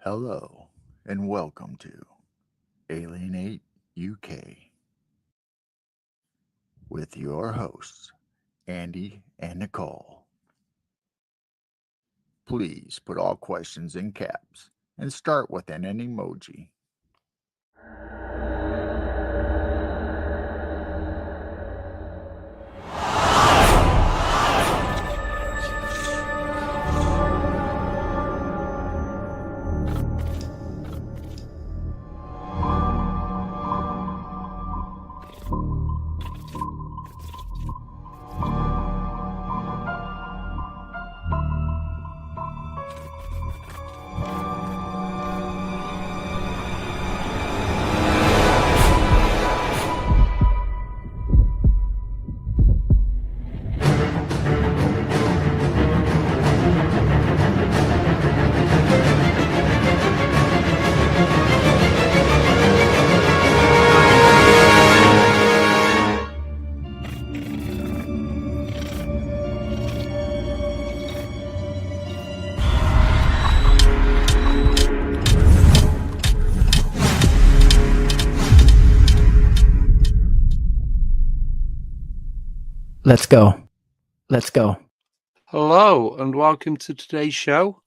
Hello, and welcome to Alienate UK with your hosts, Andy and Nicole. Please put all questions in caps and start with an emoji. Let's go. Let's go. Hello and welcome to today's show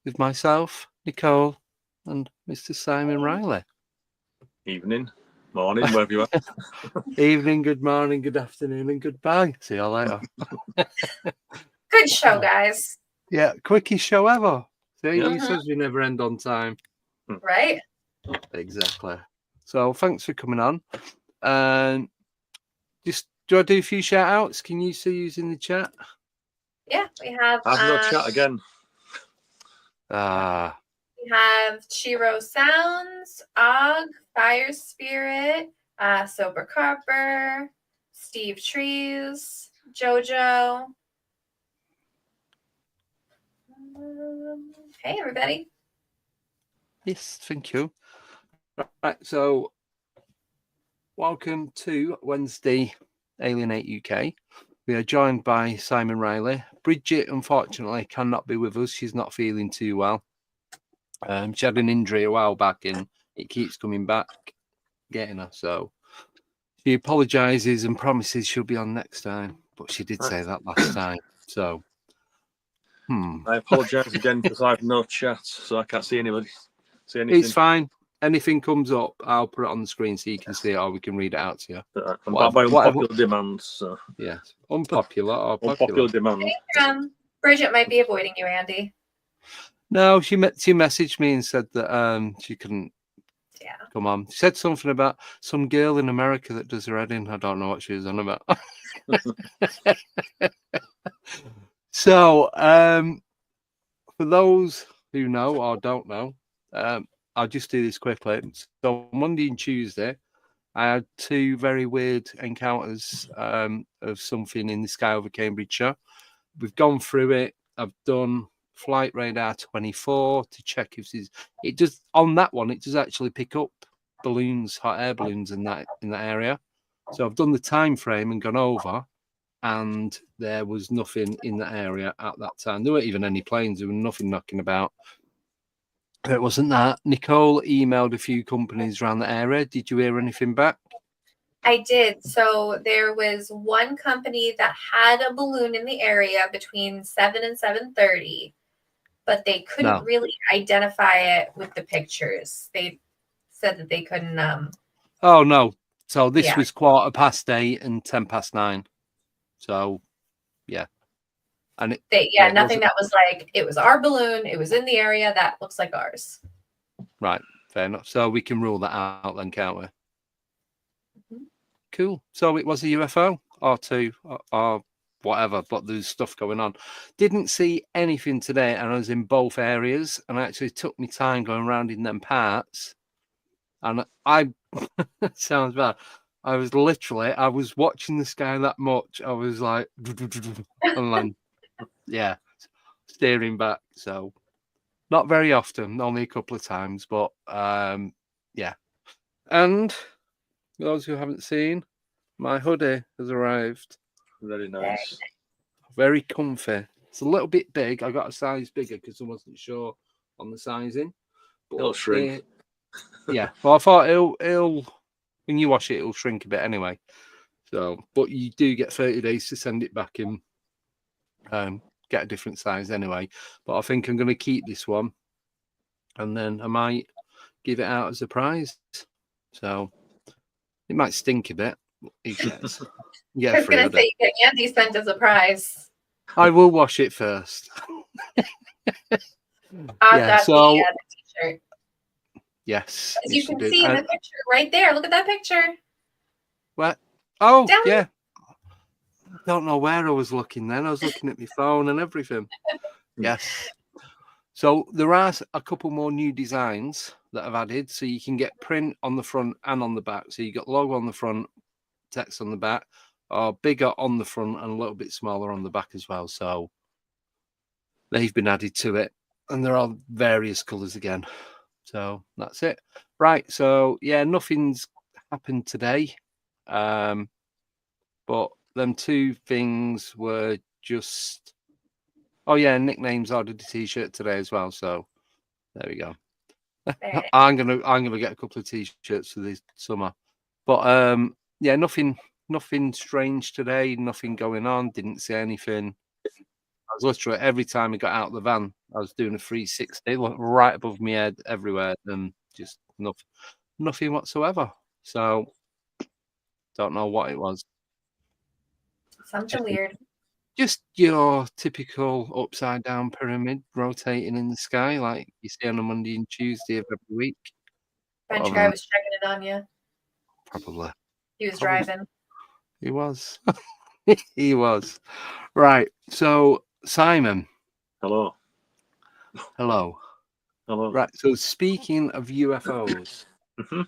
with myself, Nicole, and Mr. Simon Riley. Evening, morning, wherever you are. Evening, good morning, good afternoon, and goodbye. See you later. Good show, guys. Yeah, quickest show ever. See, Yeah. he says we never end on time. Right? Exactly. So thanks for coming on. And just do I do a few shout outs? Can you see using the chat? Yeah, we have No chat again. we have Chiro Sounds, Og, Fire Spirit, Sober Carper, Steve Trees, Jojo. Hey everybody. Yes, thank you. Right, so welcome to Wednesday Alienate UK. We are joined by Simon Riley. Bridget, unfortunately, cannot be with us. She's not feeling too well. She had an injury a while back and it keeps coming back, getting her. So she apologises and promises she'll be on next time. But she did say that last time. So, I apologise again because I have no chat, so I can't see anybody. See anything. It's fine. Anything comes up, I'll put it on the screen so you can see it, or we can read it out to you. By unpopular demands. So. Yes, unpopular or popular. Unpopular demand. Bridget might be avoiding you, Andy. No, she messaged me and said that she couldn't come on. She said something about some girl in America that does her head in. I don't know what she was on about. So, for those who know or don't know, I'll just do this quickly. So Monday and Tuesday, I had two very weird encounters of something in the sky over Cambridgeshire. We've gone through it. I've done flight radar 24 to check if it does on that one. It does actually pick up balloons, hot air balloons in that area. So I've done the time frame and gone over, and there was nothing in that area at that time. There weren't even any planes. There was nothing knocking about. It wasn't that. Nicole emailed a few companies around the area. Did you hear anything back? I did. So there was one company that had a balloon in the area between 7 and 7:30, but they couldn't really identify it with the pictures. They said that they couldn't. Oh no! So this was 8:15 and 9:10. So, yeah. And nothing that was like, it was our balloon, it was in the area, that looks like ours. Right, fair enough. So we can rule that out then, can't we? Mm-hmm. Cool. So it was a UFO or two or whatever, but there's stuff going on. Didn't see anything today, and I was in both areas, and I actually took my time going around in them parts. And I sounds bad. I was watching the sky that much. I was like, and then, yeah, steering back. So not very often, only a couple of times, but yeah. And those who haven't seen, my hoodie has arrived. Very nice. Very comfy. It's a little bit big. I got a size bigger because I wasn't sure on the sizing, It'll shrink. Yeah. Well, I thought it'll when you wash it, it'll shrink a bit anyway. So, but you do get 30 days to send it back and get a different size anyway. But I think I'm going to keep this one, and then I might give it out as a prize. So it might stink a bit. Who cares? I was going to say, you get Andy sent as a prize. I will wash it first. Yeah, so the t-shirt. Yes. As you can see in the picture right there. Look at that picture. What? Oh, Down yeah. I don't know where I was looking then. I was looking at my phone and everything. Yes. So there are a couple more new designs that I've added. So you can get print on the front and on the back. So you got logo on the front, text on the back, or bigger on the front and a little bit smaller on the back as well. So they've been added to it. And there are various colours again. So that's it. Right. So, yeah, nothing's happened today. But them two things were just... Oh, yeah, nicknames. I did a T-shirt today as well. So there we go. I'm gonna get a couple of T-shirts for this summer. But, yeah, nothing strange today. Nothing going on. Didn't see anything. I was literally, every time I got out of the van, I was doing a 360, right above my head, everywhere, and just nothing whatsoever. So, don't know what it was. Something weird. Just your typical upside down pyramid rotating in the sky, like you see on a Monday and Tuesday of every week. French guy was checking it on you. Probably. He was driving. He was. He was. Right. So, Simon. Hello. Hello. Hello. Right. So, speaking of UFOs, Mm-hmm.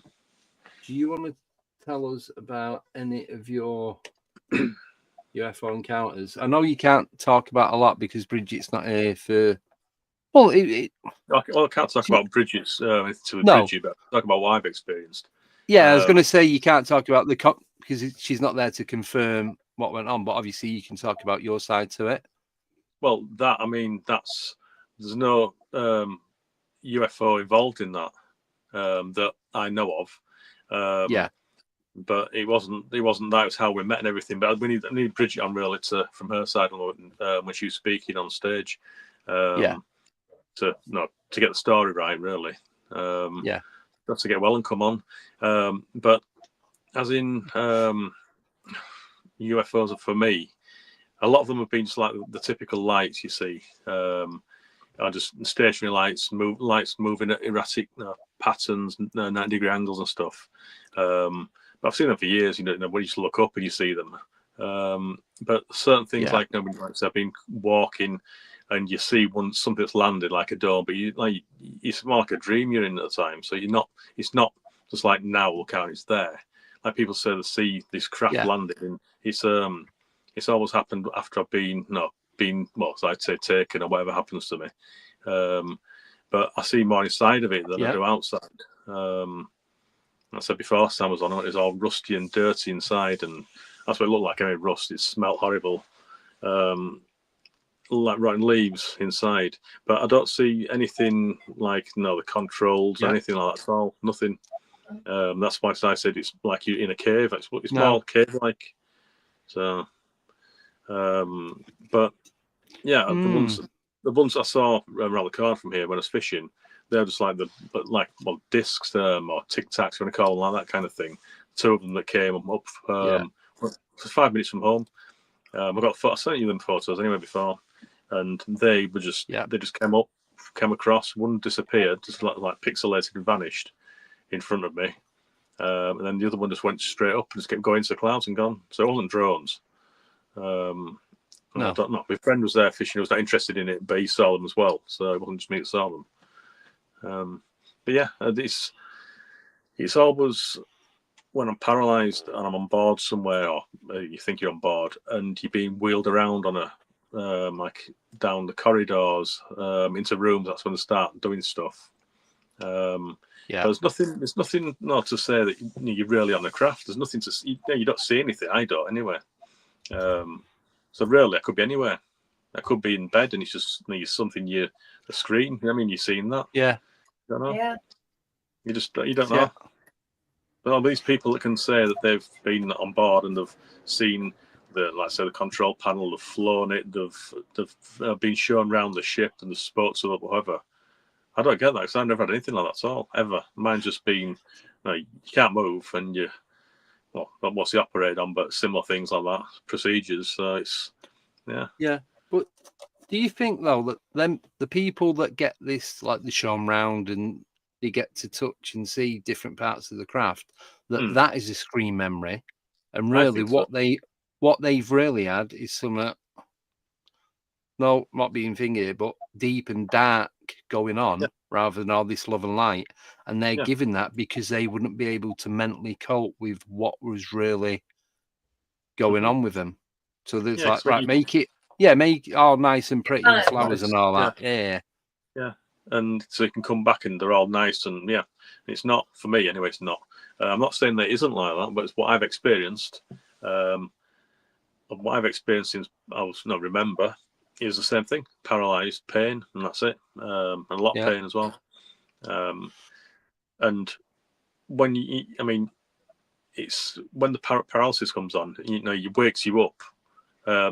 do you want to tell us about any of your UFO encounters? I know you can't talk about a lot because Bridget's not here for. Well, I can't talk about Bridget's Bridget, but talk about what I've experienced. Yeah, I was going to say you can't talk about because she's not there to confirm what went on, but obviously you can talk about your side to it. Well, there's no UFO involved in that that I know of. Yeah, but it wasn't that. It was how we met and everything. But we need Bridget on really from her side when she was speaking on stage. To get the story right, really. Got to get well and come on. But as in UFOs are for me, a lot of them have been just like the typical lights you see. Are just stationary lights moving at erratic patterns, 90-degree angles and stuff. But I've seen them for years. When you just look up and you see them. But certain things like I've been walking and you see something that's landed like a dome, but it's more like a dream you're in at the time. So it's not just like now look out, it's there. Like people say they see this craft landing, and it's always happened after I've been so I'd say taken or whatever happens to me. But I see more inside of it than I do outside. I said before Sam was on it, it's all rusty and dirty inside, and that's what it looked like. I mean, rust, it smelled horrible. Like rotten leaves inside, but I don't see anything like the controls or anything like that at all. Nothing. That's why I said it's like you're in a cave. It's more cave-like. So, but yeah, the ones I saw around the corner from here when I was fishing, they're just like discs or tic tacs, when I call them, like that kind of thing. Two of them that came up 5 minutes from home. I sent you them photos anyway before, and they were just they just came across. One disappeared, just like pixelated and vanished in front of me, and then the other one just went straight up and just kept going to the clouds and gone. So it wasn't drones. I don't know. My friend was there fishing. He was not interested in it, but he saw them as well. So it wasn't just me that saw them. But yeah, it's always when I'm paralysed and I'm on board somewhere, or you think you're on board, and you're being wheeled around on a like down the corridors into rooms. That's when they start doing stuff. There's nothing not to say that you're really on the craft. There's nothing to see. You don't see anything. I don't anyway. So really, I could be anywhere. I could be in bed, and it's just something a screen. I mean, you've seen that. Yeah. Don't know. Yeah. You don't Yeah. know. But all these people that can say that they've been on board and they've seen the, like I say, the control panel, they've flown it, they've been shown around the ship and the sports or whatever. I don't get that because I've never had anything like that at all, ever. Mine's just been, you can't move and you, well, not what's he operated on, but similar things like that, procedures. So it's, yeah. Yeah. But do you think, though, that the people that get this, like the shown round and they get to touch and see different parts of the craft, that is a screen memory, and really what they've really had is some, no, not being thingy, but deep and dark going on rather than all this love and light, and they're given that because they wouldn't be able to mentally cope with what was really going on with them. So there's like, right, make it all nice and pretty and flowers and all that. Yeah. And so you can come back and they're all nice and it's not, for me anyway, it's not. I'm not saying that it isn't like that, but it's what I've experienced. What I've experienced since I was remember is the same thing: paralysed, pain, and that's it. And a lot of pain as well. And when it's when the paralysis comes on, it wakes you up.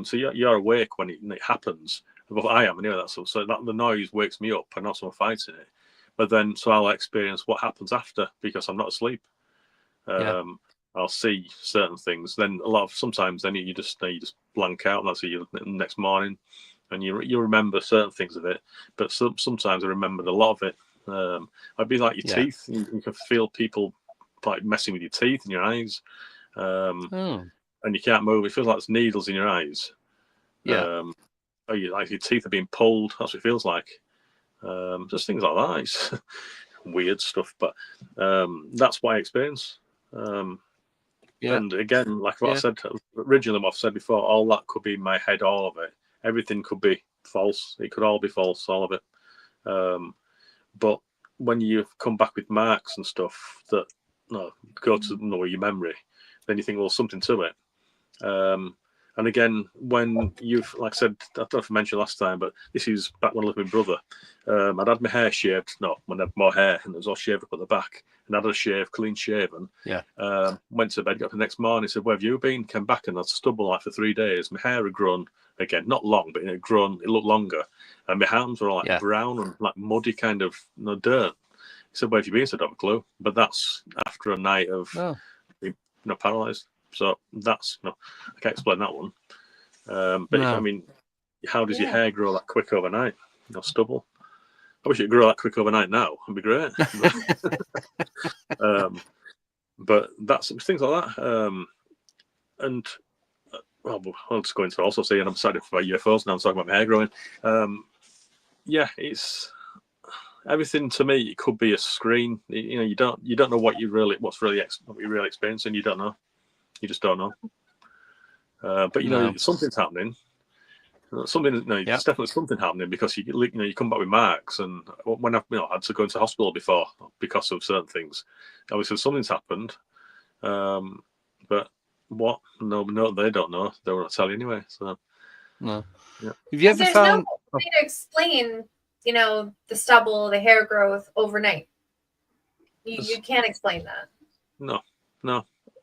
So you're awake when it happens. But I am anyway. So that the noise wakes me up, and not someone fighting it. But then, so I'll experience what happens after because I'm not asleep. I'll see certain things. Then sometimes you just blank out, and that's you the next morning, and you remember certain things of it. But sometimes I remembered a lot of it. I'd be like your teeth. You can feel people like messing with your teeth and your eyes, and you can't move. It feels like there's needles in your eyes. Like your teeth are being pulled. That's what it feels like. Just things like that. It's weird stuff, but that's what I experience. And again, like what I said originally, what I've said before, all that could be in my head, all of it. Everything could be false. It could all be false, all of it. But when you come back with marks and stuff that go to your memory, then you think, well, something to it. And again, when you've, like I said, I don't know if I mentioned last time, but this is back when I lived with my brother. I'd had my hair shaved. No, when I had more hair, and it was all shaved up at the back. And I had a shave, clean shaven. Went to bed, got up the next morning, said, "Where have you been?" Came back and I had stubble like for 3 days. My hair had grown again, not long, but it had grown. It looked longer, and my hands were all like brown and like muddy, kind of dirt. He said, "Where have you been?" I said, "I don't have a clue." But that's after a night of being paralysed. So that's I can't explain that one. But I mean, how does your hair grow that quick overnight? Stubble. I wish it grew that quick overnight now. It'd be great. But that's things like that. And I'll just go into also saying I'm excited about UFOs now. I'm talking about my hair growing. It's everything to me. It could be a screen. You don't know what you're really experiencing. You don't know. You just don't know. But something's happening. There's definitely something happening because you come back with marks, and when I've had to go into hospital before because of certain things, obviously something's happened. But what? No, they don't know. They won't tell you anyway. So no. Yeah. Have you ever found? No way to explain, the stubble, the hair growth overnight. You can't explain that. No.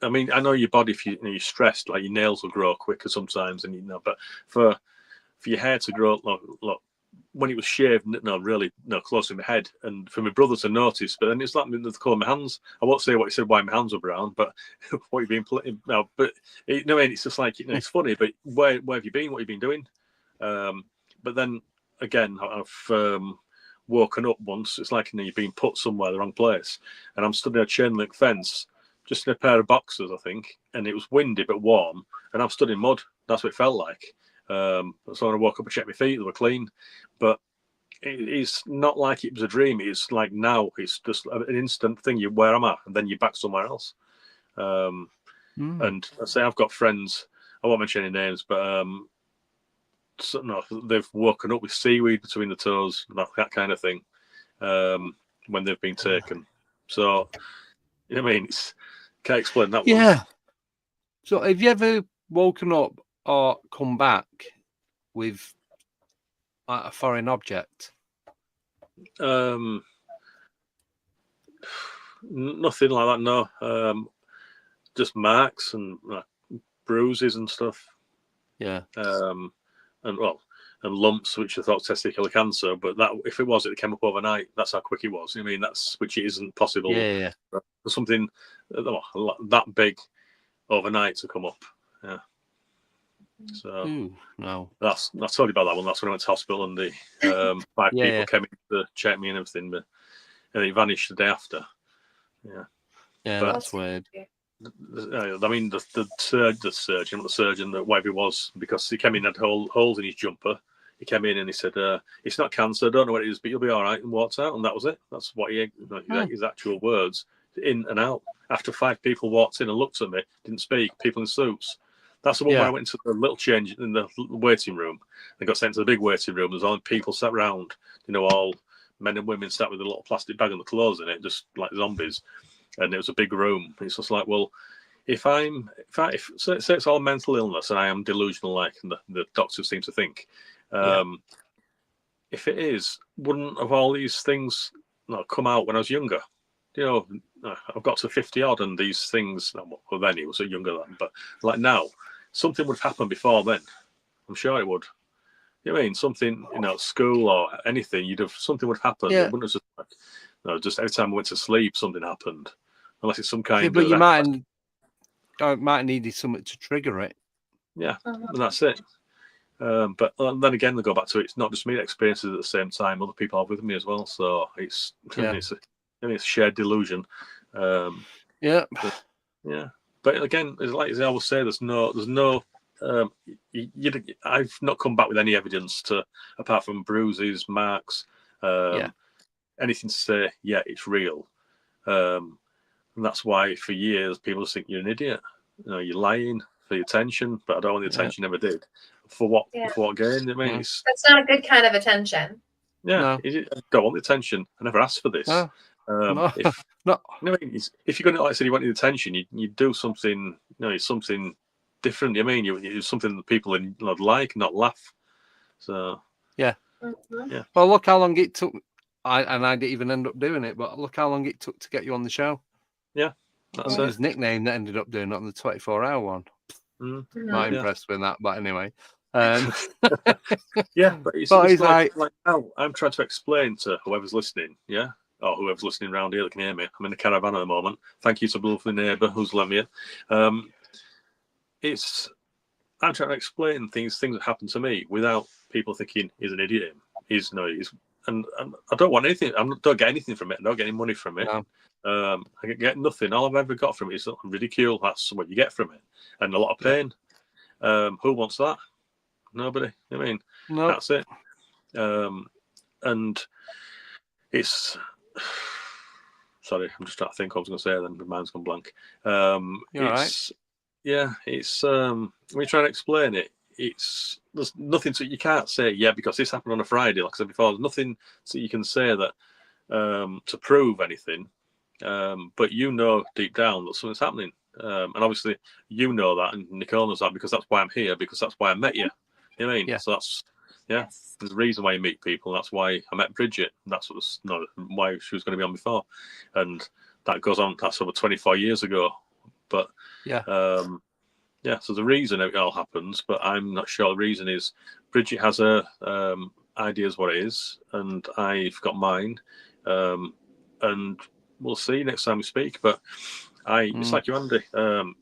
I mean, I know your body, if you're stressed, like your nails will grow quicker sometimes, and but for your hair to grow, look, when it was shaved, really close to my head, and for my brother to notice, but then it's like the colour of my hands. I won't say what he said why my hands were brown, but what you've been playing. No, but it's just like it's funny. But where have you been? What have you been doing? But then again, I've woken up once. It's like you've been put somewhere the wrong place, and I'm stood in a chain link fence, just in a pair of boxers, I think, and it was windy but warm, and I'm stood in mud. That's what it felt like. So when I woke up and checked my feet, they were clean. But it's not like it was a dream. It's like now it's just an instant thing. Where am I? And then you're back somewhere else. And I say I've got friends. I won't mention any names, but they've woken up with seaweed between the toes, that kind of thing, when they've been taken. So I mean, can't explain that one. Yeah. So have you ever woken up or come back with a foreign object? Nothing like that. No, just marks and bruises and stuff. Yeah. And lumps, which I thought testicular cancer. But that, if it was, it came up overnight. That's how quick it was. I mean, that's which it isn't possible. Yeah. For something that big overnight to come up. Yeah. So no. I told you about that one. That's when I went to hospital and the 5 people came in to check me and everything, and it vanished the day after. Yeah. Yeah, but that's weird. I mean, the surgeon, whatever it was, because he came in and had holes in his jumper. He came in and he said, "It's not cancer. I don't know what it is, but you'll be all right." And walked out, and that was it. That's what his actual words, in and out. After 5 people walked in and looked at me, didn't speak. People in suits. That's the one where I went into the little change in the waiting room. I got sent to the big waiting room. There's all people sat around, all men and women sat with a little plastic bag and the clothes in it, just like zombies. And it was a big room. It's just like, well, if say it's all mental illness and I am delusional, like the doctors seem to think, if it is, wouldn't have all these things come out when I was younger? I've got to 50 odd, and these things. Well, then he was younger then, but like now, something would have happened before then. I'm sure it would. You know what I mean, something school or anything? Something would happen. Yeah. It wouldn't have just every time I went to sleep, something happened. Unless it's some kind of. But you might have needed something to trigger it. Yeah, and that's it. But then again, they go back to it. It's not just me that experiences it at the same time. Other people are with me as well. So it's it's a shared delusion. Yeah. But again, like I always say, there's no. I've not come back with any evidence apart from bruises, marks, anything to say. Yeah, it's real. And that's why for years people think you're an idiot. You're lying for your attention, but I don't want the attention. Never did. For what? For what gain? I mean, that's not a good kind of attention. Yeah, I don't want the attention. I never asked for this. If you're going to, like I said, you want the attention, you do something. Something different. I mean, you do something that people like, not laugh. So yeah. Well, look how long it took. I didn't even end up doing it, but look how long it took to get you on the show. Yeah, that's it was nickname that ended up doing it on the 24-hour one. Not impressed with that, but anyway. Yeah, but it's like now I'm trying to explain to whoever's listening, or whoever's listening around here that can hear me. I'm in a caravan at the moment. Thank you to the lovely neighbour who's let me in. I'm trying to explain things that happen to me without people thinking he's an idiot. And I don't want anything. I don't get anything from it. I don't get any money from it. No. I get nothing. All I've ever got from it is ridicule. That's what you get from it, and a lot of pain. Who wants that? Nobody. I mean, that's it. And it's. Sorry, I'm just trying to think what I was going to say. Then my mind's gone blank. You're right. Yeah, it's. When you try to explain it, there's nothing you can't say. Yeah, because this happened on a Friday, like I said before. There's nothing that you can say that to prove anything. But deep down that something's happening. And obviously you know that, and Nicole knows that, because that's why I'm here, because that's why I met you. You know what I mean? Yeah. So that's there's a reason why you meet people. That's why I met Bridget. That's why she was going to be on before, and that goes on. That's over 24 years ago. But so the reason it all happens, but I'm not sure the reason is Bridget has her ideas what it is, and I've got mine, and we'll see next time we speak. But it's like you, Andy.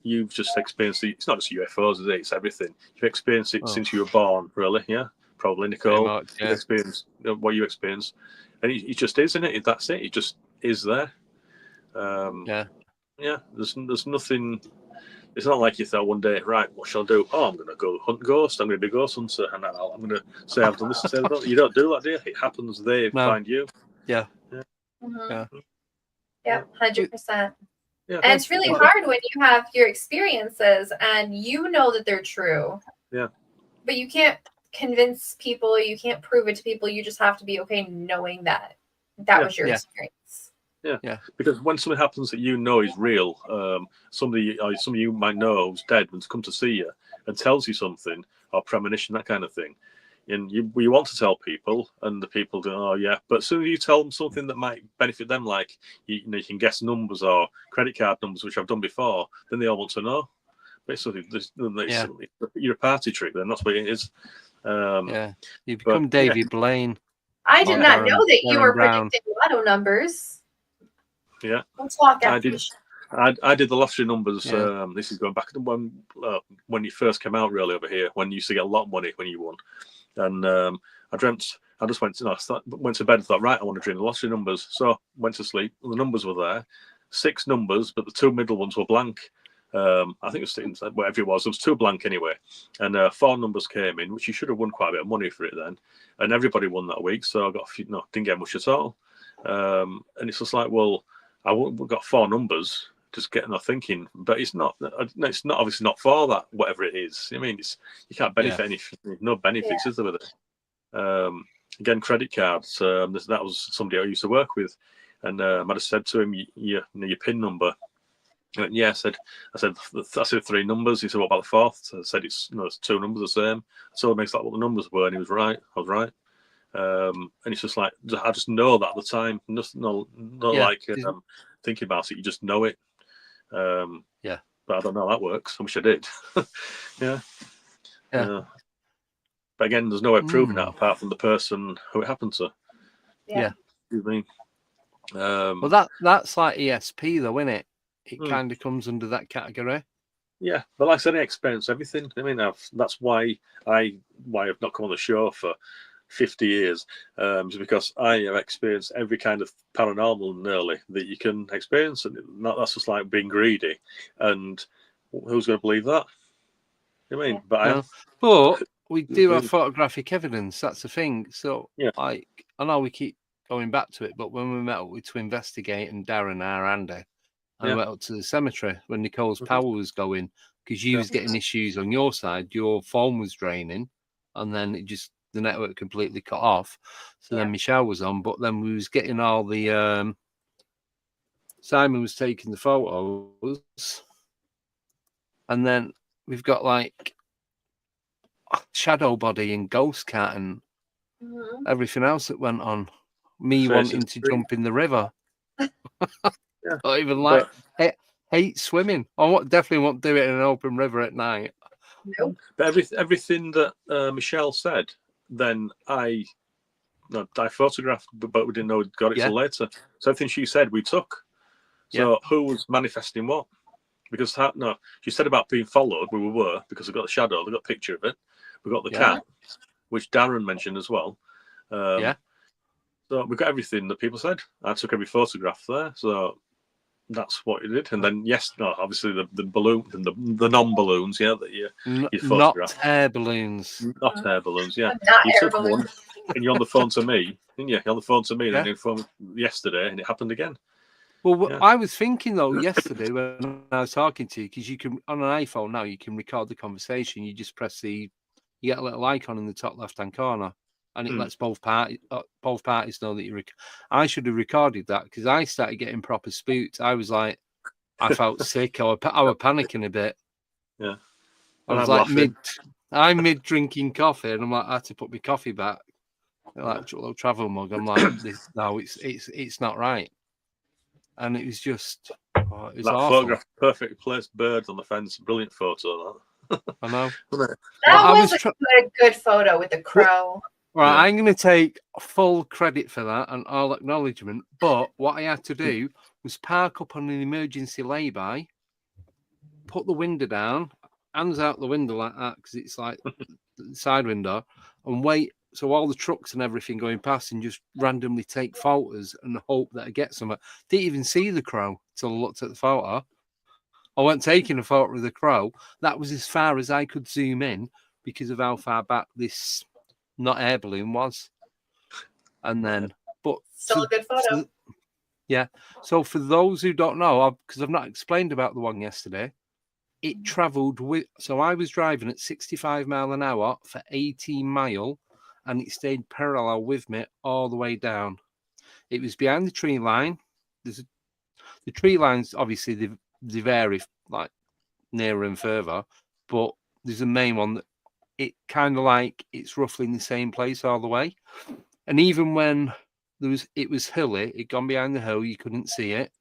You've just experienced it. It's not just UFOs, is it? It's everything. You've experienced it since you were born, really. Yeah, probably, Nicole. You've experienced what you experienced, and it just is, isn't it? That's it. It just is there. There's nothing. It's not like you thought one day, right, what shall I do? Oh, I'm going to go hunt ghosts. I'm going to be a ghost hunter, and I'm going to say I've done this and say that. You don't do that, do you? It happens. They find you. Yeah. Yep, 100%. Yeah, and it's really hard when you have your experiences and you know that they're true. Yeah. But you can't convince people. You can't prove it to people. You just have to be okay knowing that was your experience. Yeah, because when something happens that is real, somebody some of you might know who's dead and come to see you and tells you something, or premonition, that kind of thing. And you want to tell people, and the people go, oh yeah. But as soon as you tell them something that might benefit them, like you can guess numbers or credit card numbers, which I've done before, then they all want to know. Basically, you're a party trick. Then that's what it is. You become Davy Blaine. I did not know that you were Brown. predicting lotto numbers. Yeah, Let's talk after. I did the lottery numbers. This is going back to when you first came out, really, over here, when you used to get a lot of money when you won. And I dreamt. I just went to bed and thought, right, I want to dream the lottery numbers. So went to sleep. The numbers were there, 6 numbers, but the 2 middle ones were blank. I think it was whatever it was. There was 2 blank anyway, and 4 numbers came in, which you should have won quite a bit of money for it then. And everybody won that week, so I got didn't get much at all. And it's just like, well, we got 4 numbers. Just getting or thinking, but it's not. It's not obviously not for that. Whatever it is, I mean, you can't benefit anything. No benefits, is there with it? Again, credit cards. That was somebody I used to work with, and I just said to him, your PIN number. He went, yeah, I said 3 numbers. He said, what about the 4th? I said it's 2 numbers the same. So it makes like what the numbers were, and he was right. I was right. And it's just like I just know that at the time. Thinking about it, you just know it. But I don't know how that works. I wish I did. Yeah. But again, there's no way of proving that apart from the person who it happened to. Yeah. You mean? Well, that's like ESP though, isn't it? It kind of comes under that category. Yeah, but like I said, I experience everything. I mean, that's why I've not come on the show for 50 years, is because I have experienced every kind of paranormal nearly that you can experience, and that's just like being greedy. And who's going to believe that? I mean, but we do have photographic evidence. That's the thing. So, I know we keep going back to it, but when we met up to investigate, and Darren, Andy, I went up to the cemetery when Nicole's power was going, because you was getting issues on your side. Your phone was draining, and then the network completely cut off. So then Michelle was on, but then we was getting all the Simon was taking the photos, and then we've got like shadow body and ghost cat and everything else that went on. Me wanting to jump in the river. Not even like hate swimming. I definitely won't do it in an open river at night. Nope. But everything that Michelle said, then I photographed, but we didn't know we got it till later. So everything she said, we took. So who was manifesting what? Because she said about being followed. We were, because we got the shadow. We got a picture of it. We got the cat, which Darren mentioned as well. So we got everything that people said. I took every photograph there. So that's what you did. And then obviously the balloon and the non-balloons, that you photographed. Not air balloons. Not air balloons, Not you air took balloons. one, and you're on the phone to me, didn't you? You're on the phone to me, and then you phoned yesterday, and it happened again. Well, I was thinking though yesterday when I was talking to you, because you can on an iPhone now you can record the conversation. You just press you get a little icon in the top left-hand corner, and it lets both parties know that you. I should have recorded that, because I started getting proper spooked. I was like, I felt sick. I was panicking a bit. Yeah, I was like mid drinking coffee, and I'm like, I had to put my coffee back, like a little travel mug. I'm like, it's not right. And it was just, it was that awful. photograph, perfect placed birds on the fence, brilliant photo. That. I know. That was a good photo with the crow. Right, I'm going to take full credit for that and all acknowledgement. But what I had to do was park up on an emergency lay-by, put the window down, hands out the window like that, because it's like the side window, and wait. So all the trucks and everything going past, and just randomly take photos and hope that I get some. Didn't even see the crow till I looked at the photo. I went taking a photo of the crow. That was as far as I could zoom in because of how far back this not air balloon was. And then, but still a good photo. So for those who don't know, because I've not explained about the one yesterday, it travelled with. So I was driving at 65 mile an hour for 18 mile. And it stayed parallel with me all the way down. It was behind the tree line. The tree lines, obviously, they vary like nearer and further, but there's a main one that it kind of like it's roughly in the same place all the way. And even when it was hilly, it'd gone behind the hill, you couldn't see it.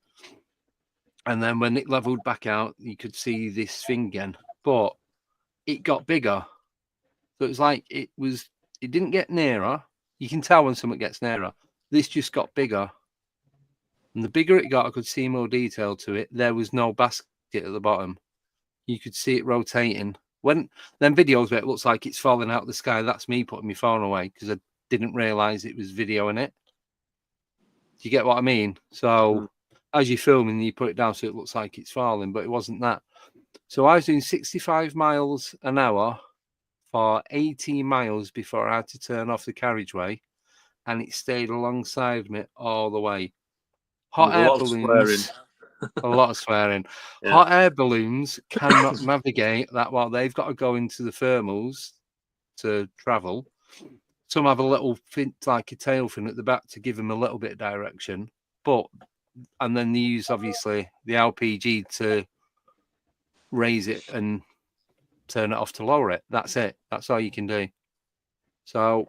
And then when it leveled back out, you could see this thing again. But it got bigger. So it was like it didn't get nearer. You can tell when something gets nearer. This just got bigger. And the bigger it got, I could see more detail to it. There was no basket at the bottom. You could see it rotating. When then videos where it looks like it's falling out of the sky, that's me putting my phone away because I didn't realise it was videoing it. Do you get what I mean? So as you're filming, you put it down so it looks like it's falling, but it wasn't that. So I was doing 65 miles an hour for 18 miles before I had to turn off the carriageway, and it stayed alongside me all the way. Hot air balloons. A lot of swearing. Yeah. Hot air balloons cannot navigate that well. They've got to go into the thermals to travel. Some have a little fin, like a tail fin at the back to give them a little bit of direction. And then they use obviously the LPG to raise it and turn it off to lower it. That's it. That's all you can do. So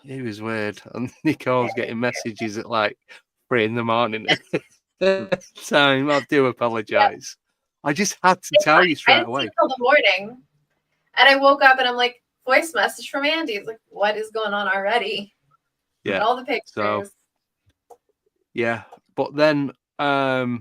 it was weird. And Nicole's getting messages at like 3 a.m. Time. I do apologize. I just had to tell you I straight didn't see away. it till the morning, and I woke up and I'm like, voice message from Andy. It's like, what is going on already? Yeah. And all the pictures. So, yeah, but then so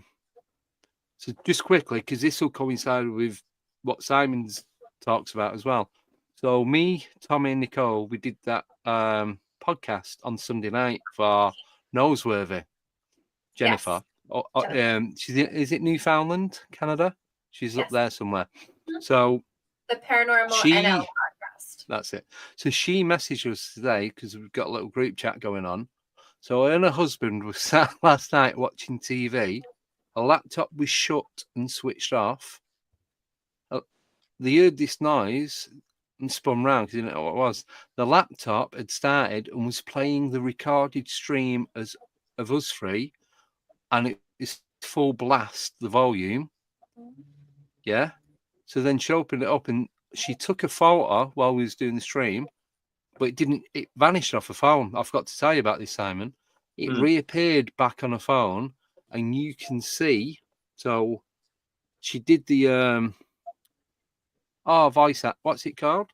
just quickly, because this will coincide with what Simon's talks about as well. So me, Tommy, and Nicole, we did that podcast on Sunday night for Noseworthy. Jennifer. Yes. Is it Newfoundland, Canada? She's up there somewhere. Mhm. So The Paranormal NL podcast. That's it. So she messaged us today because we've got a little group chat going on. So her and her husband was sat last night watching TV. Her laptop was shut and switched off. They heard this noise and spun round because they didn't know what it was. The laptop had started and was playing the recorded stream of us three, and it is full blast, the volume. Yeah. So then she opened it up and she took a photo while we was doing the stream, but it vanished off her phone. I forgot to tell you about this, Simon. It reappeared back on her phone, and you can see. So she did the voice app. What's it called?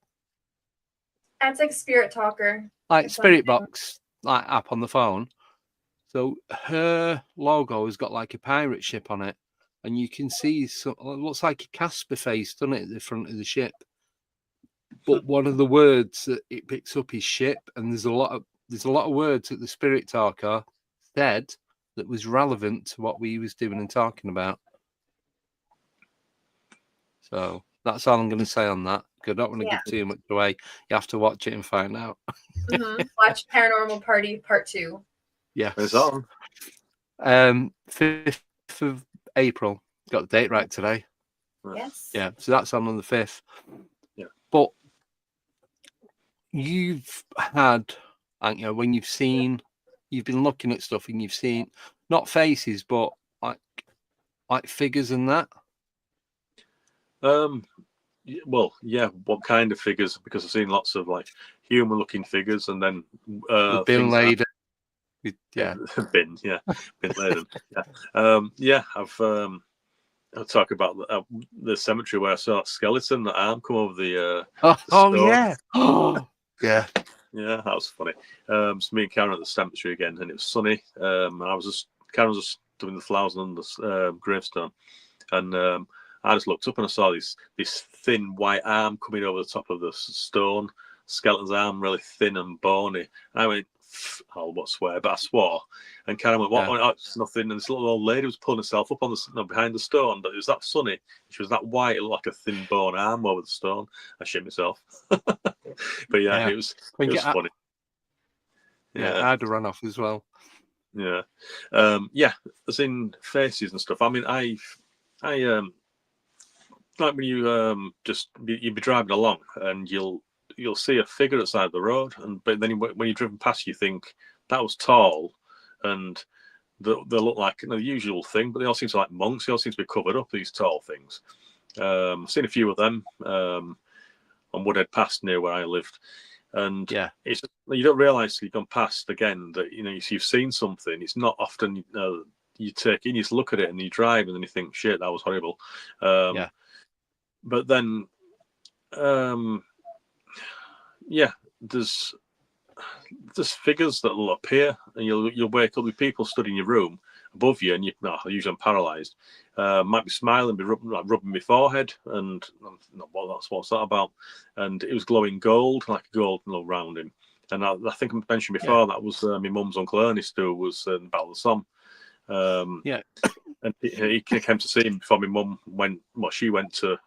That's like Spirit Talker. Like Spirit Box, like app on the phone. So her logo has got like a pirate ship on it, and you can see it looks like a Casper face, doesn't it, at the front of the ship? But one of the words that it picks up is ship, and there's a lot of words that the Spirit Talker said that was relevant to what we was doing and talking about. So that's all I'm going to say on that. Because I don't want to give too much away. You have to watch it and find out. Watch Paranormal Party Part 2. Yes. Where's that on? 5th of April. Got the date right today. Yes. Yeah. So that's on the 5th. Yeah. But you've had, when you've been looking at stuff and you've seen not faces, but like figures and that. Well, yeah. What kind of figures? Because I've seen lots of like human-looking figures, and then Bin Laden. Bin Laden. Yeah. I'll talk about the cemetery where I saw a skeleton, the arm come over the. Yeah. Yeah. Yeah, that was funny. So me and Karen at the cemetery again, and it was sunny. And Karen was just doing the flowers on the gravestone, and I just looked up and I saw this thin white arm coming over the top of the stone. Skeleton's arm, really thin and bony. And I went, I won't swear, but I swore. And Karen went, "What? Oh, it's nothing." And this little old lady was pulling herself up on behind the stone, but it was that sunny. She was that white, it looked like a thin bone arm over the stone. I shit myself. But yeah, it was funny. Yeah, I had to run off as well. Yeah, as in faces and stuff. I mean, I like when you you'll be driving along and you'll see a figure at the side of the road, but then when you're driven past, you think that was tall, and they look like the usual thing, but they all seem to like monks. They all seem to be covered up, these tall things. Seen a few of them on Woodhead Pass near where I lived, and Yeah. it's you don't realise you've gone past again that you've seen something. It's not often you take in, you just look at it and you drive and then you think, shit, that was horrible. Yeah. But then, there's figures that will appear, and you'll wake up with people stood in your room above you, and usually I'm paralysed. Might be smiling, be rubbing my forehead, and what's that about? And it was glowing gold, like a gold round him. And I think I mentioned before that was my mum's uncle Ernest, who was in the Battle of the Somme. And he came to see him before my mum went. Well, she went to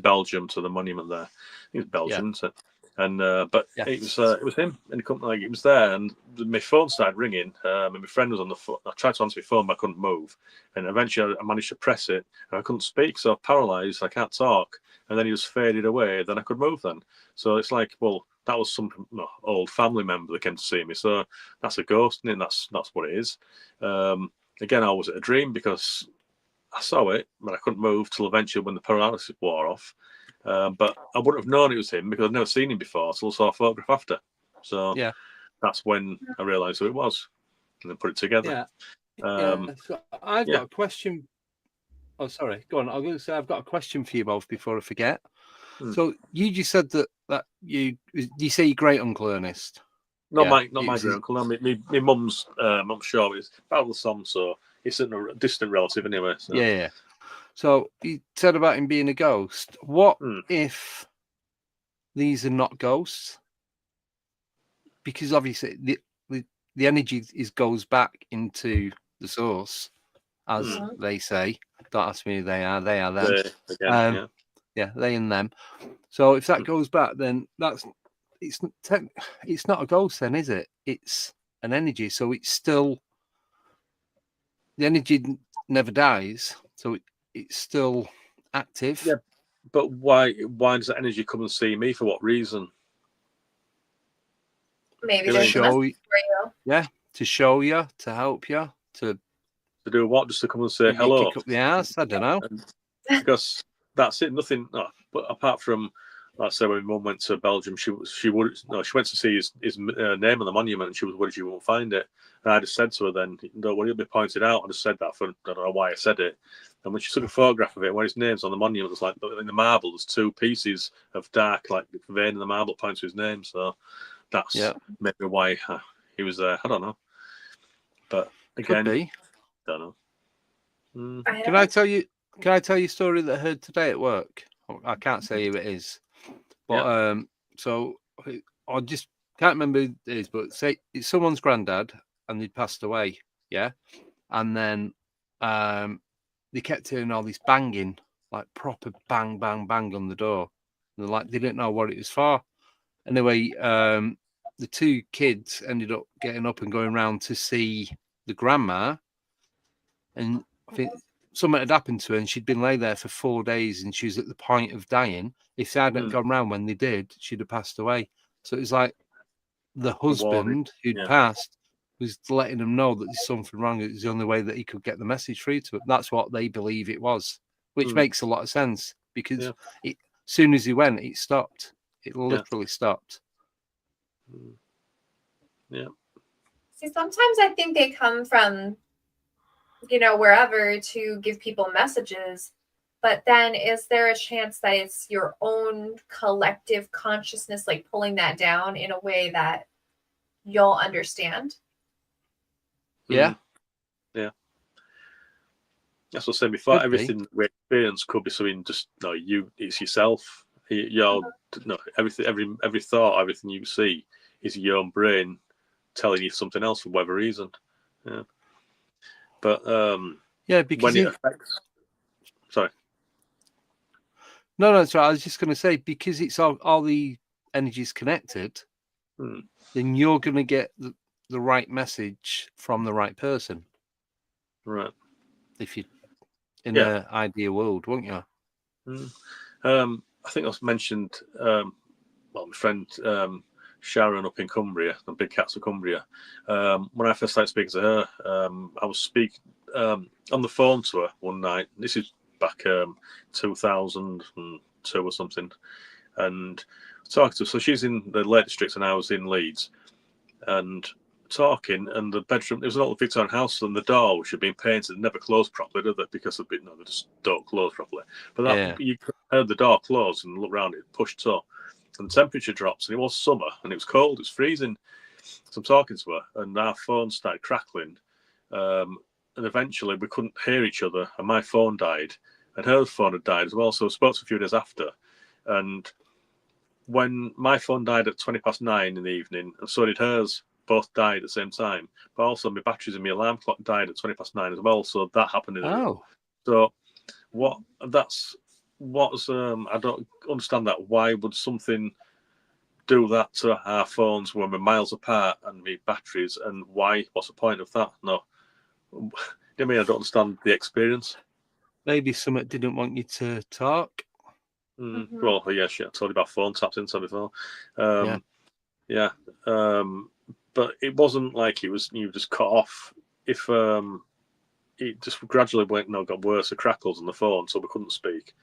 Belgium, to the monument there. I think it's Belgium, isn't it? And but it was him, and he couldn't, it was there, and my phone started ringing, and my friend was on the phone. I tried to answer my phone, but I couldn't move, and eventually I managed to press it, and I couldn't speak, so I was paralysed. I can't talk, and then he just faded away. Then I could move. Then, so it's like, well, that was some old family member that came to see me. So that's a ghost, and that's what it is. Again, I was at a dream because I saw it, but I couldn't move till eventually when the paralysis wore off. But I wouldn't have known it was him because I'd never seen him before, so I saw a photograph after. So that's when I realised who it was, and then put it together. So I've got a question. Oh, sorry. Go on. I'm going to say I've got a question for you both before I forget. So you just said that you say your great uncle Ernest. Not my great uncle. No, my mum's sure it's Battle of the Somme, so it's a distant relative anyway. So. Yeah. So you said about him being a ghost. What if these are not ghosts? Because obviously the energy goes back into the source, as they say. Don't ask me who they are. They are them. They and them. So if that goes back, then it's not a ghost, then, is it? It's an energy. So it's still, the energy never dies. So it's still active. Yeah, but why does that energy come and see me? For what reason? Maybe to show you. Yeah, to show you, to help you, to do what? Just to come and say hello? Kick up the ass? I don't know. Because that's it. Nothing. No, but apart from, like I said, when my mum went to Belgium, she went to see his name on the monument, and she was worried she won't find it. And I just said to her, then, don't worry, it'll be pointed out. I just said that for, I don't know why I said it. And when she took a photograph of it, where his name's on the monument, it's like in the marble, there's two pieces of dark, like vein in the marble, points to his name. So that's maybe why he was there. I don't know. But again, I don't know. Can I tell you a story that I heard today at work? I can't say who it is, but so I just can't remember who it is, but say it's someone's granddad and he'd passed away, and then they kept hearing all this banging, like proper bang bang bang on the door, and they didn't know what it was for. Anyway, the two kids ended up getting up and going round to see the grandma, and I think something had happened to her, and she'd been laid there for 4 days, and she was at the point of dying. If they hadn't gone round when they did, she'd have passed away. So it was like the husband who'd passed was letting them know that there's something wrong. It was the only way that he could get the message through to them. That's what they believe it was, which makes a lot of sense because as soon as he went, it stopped. It literally stopped. Yeah. See, sometimes I think they come from, wherever to give people messages. But then is there a chance that it's your own collective consciousness, like pulling that down in a way that you'll understand? Yeah. Yeah. That's what I said before. Everything we experience could be something just it's yourself. Everything, every thought, everything you see is your own brain telling you something else for whatever reason. Yeah. But because when it affects, sorry. No, sorry. I was just going to say, because it's all the energies connected, then you're going to get the right message from the right person. Right. If you in an ideal world, won't you? I think I mentioned, my friend Sharon up in Cumbria, the Big Cats of Cumbria. When I first started speaking to her, I was speaking on the phone to her one night. This is back 2002 or something, and talking to her. So she's in the Lake District and I was in Leeds, and talking, and the bedroom, it was an old Victorian house, and the door, which had been painted, never closed properly, did they? Because of it, no, they just don't close properly. But that you heard the door close and look round, it pushed up, and the temperature drops, and it was summer, and it was cold, it was freezing. So I'm talking to her, and our phone started crackling, and eventually we couldn't hear each other, and my phone died, and her phone had died as well. So I spoke to her a few days after, and when my phone died at 9:20 in the evening, and so did hers, both died at the same time. But also my batteries in my alarm clock died at 9:20 as well. So that happened in a room. So I don't understand that. Why would something do that to our phones when we're miles apart and my batteries? And why? What's the point of that? No. I mean, I don't understand the experience. Maybe Summit didn't want you to talk. Well, yeah, shit, I told you about phone taps into before. But it wasn't like you just cut off. If it just gradually got worse, the crackles on the phone, so we couldn't speak.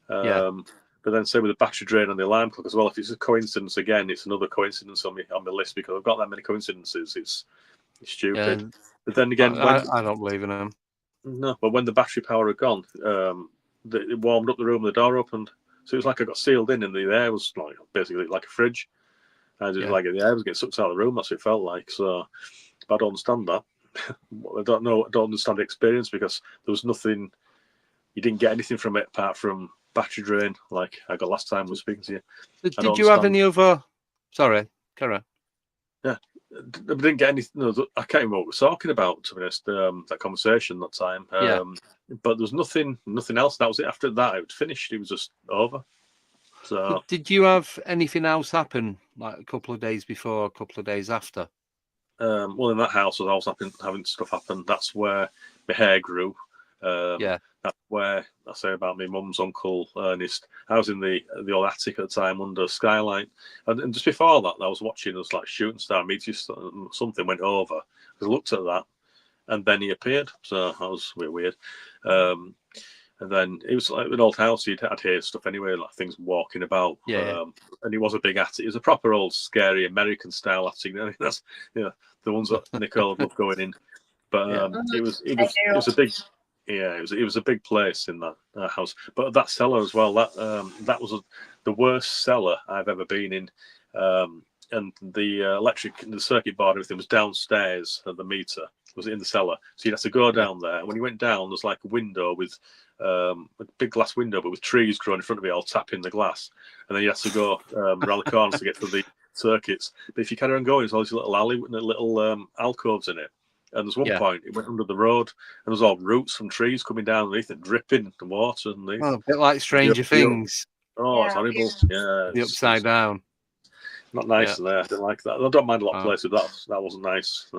But then, say with the battery drain on the alarm clock as well. If it's a coincidence again, it's another coincidence on my list because I've got that many coincidences. It's stupid. But then again, I don't believe in them. No, but when the battery power had gone, it warmed up the room, the door opened. So it was like I got sealed in, and the air was like basically like a fridge. I just like the air was getting sucked out of the room. That's what it felt like. So, but I don't understand that. I don't understand the experience because there was nothing. You didn't get anything from it apart from battery drain, like I got last time I was speaking to you. Did you have any other? Sorry, Kara. Yeah, I didn't get anything. No, I can't remember what we were talking about, to be honest. That conversation that time. But there was nothing else. That was it. After that, it was finished. It was just over. So, did you have anything else happen like a couple of days before, a couple of days after? Well, in that house, I was having stuff happen. That's where my hair grew. That's where I say about my mum's uncle Ernest. I was in the old attic at the time under skylight, and just before that, I was watching us like shooting star meteor. Something went over. I looked at that, and then he appeared. So that was weird. And then it was like an old house. I'd hear stuff anyway, like things walking about. And it was a big attic. It was a proper old, scary American style attic. I mean, that's the ones that Nicole loved going in. But it was a big. Yeah, it was a big place in that house. But that cellar as well. That was the worst cellar I've ever been in. And the circuit board, everything was downstairs, and the meter was in the cellar. So you'd have to go down there. And when you went down, there's like a window with a big glass window, but with trees growing in front of it, all tapping the glass. And then you have to go around the corners to get to the circuits. But if you carry on going, there's all these little alley, little alcoves in it. And there's one point it went under the road, and there's all roots from trees coming down underneath it, dripping the water underneath. A bit like Stranger Things. It's horrible. Yeah, the upside down. Not nice there. I didn't like that. I don't mind a lot of places. That wasn't nice.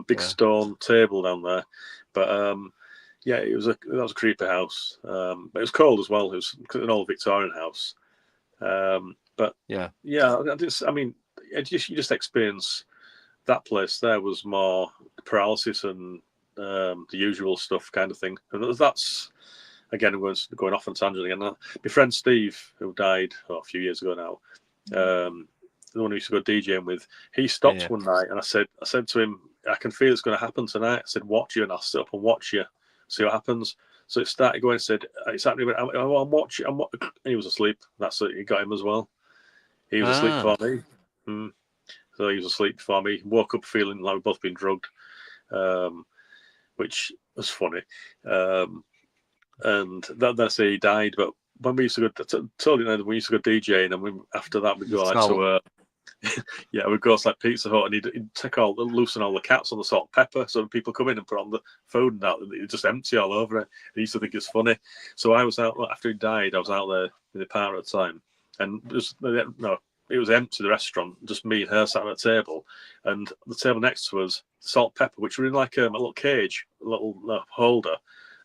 Big stone table down there, but that was a creepy house. But it was cold as well. It was an old Victorian house. You just experience. That place there was more paralysis and the usual stuff kind of thing. And that's, again, going off on tangent again. My friend Steve, who died a few years ago now, the one who used to go DJing with, he stopped one night and I said to him, I can feel it's going to happen tonight. I said, watch you, and I'll sit up and watch you, see what happens. So it started going and said, it's happening, I'm watching. And he was asleep. That's it. He got him as well. He was asleep for me. So he was asleep before me. Woke up feeling like we'd both been drugged, which was funny. And then I say he died. But when we used to go, we used to go DJing, and after that we'd go we'd go to like Pizza Hut, and he'd loosen all the caps on the salt and pepper, so when people come in and put on the food and that, it'd just empty all over it. He used to think it's funny. So I was out after he died. I was out there with the partner at the time, and it was empty, the restaurant, just me and her sat at a table, and the table next to us, salt and pepper, which were in like a little cage, a little holder,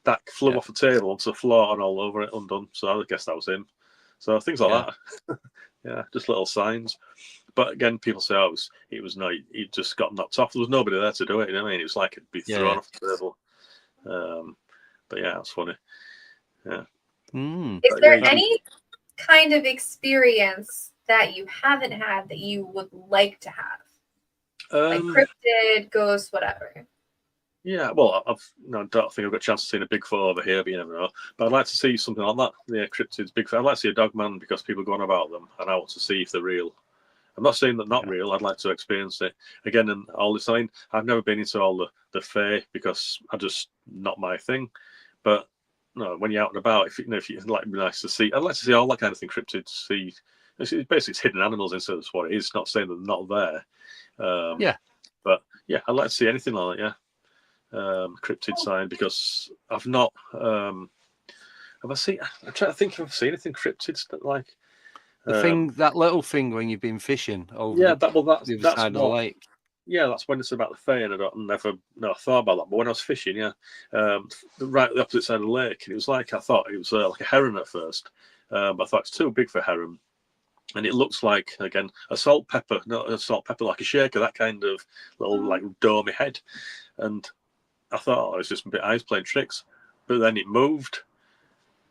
that flew off the table onto the floor and all over it, undone. So I guess that was him. So things like that. Just little signs. But again, people say, it was no, he just got knocked off. There was nobody there to do it. You know what I mean? It was like it'd be thrown off the table. But yeah, it was funny. Mm. Is there Yeah. any kind of experience that you haven't had that you would like to have? Like cryptid, ghost, whatever. Yeah, well, I don't think I've got a chance to see a Bigfoot over here, but you never know. But I'd like to see something like that. Yeah, cryptids, Bigfoot. I'd like to see a dogman because people go on about them, and I want to see if they're real. I'm not saying they're not real. I'd like to experience it again. And all this time, I've never been into all the fae because I just not my thing. But no, when you're out and about, if you like, it'd be nice to see. I'd like to see all that kind of thing. Cryptids, see. Basically, it's hidden animals instead of what it is. Not saying they're not there. But yeah, I'd like to see anything like that. Yeah. Cryptid sign because I've not have I seen I'm trying to think if I've seen anything cryptid like That little thing when you've been fishing over yeah the other that's side of the lake. Yeah, that's when it's about the fae, and I thought about that. But when I was fishing, right at the opposite side of the lake, and it was like I thought it was like a heron at first, but I thought it's too big for a heron. And it looks like, again, a salt pepper, not a salt pepper, like a shaker, that kind of little like domey head. And I thought, it was just a bit eyes playing tricks. But then it moved,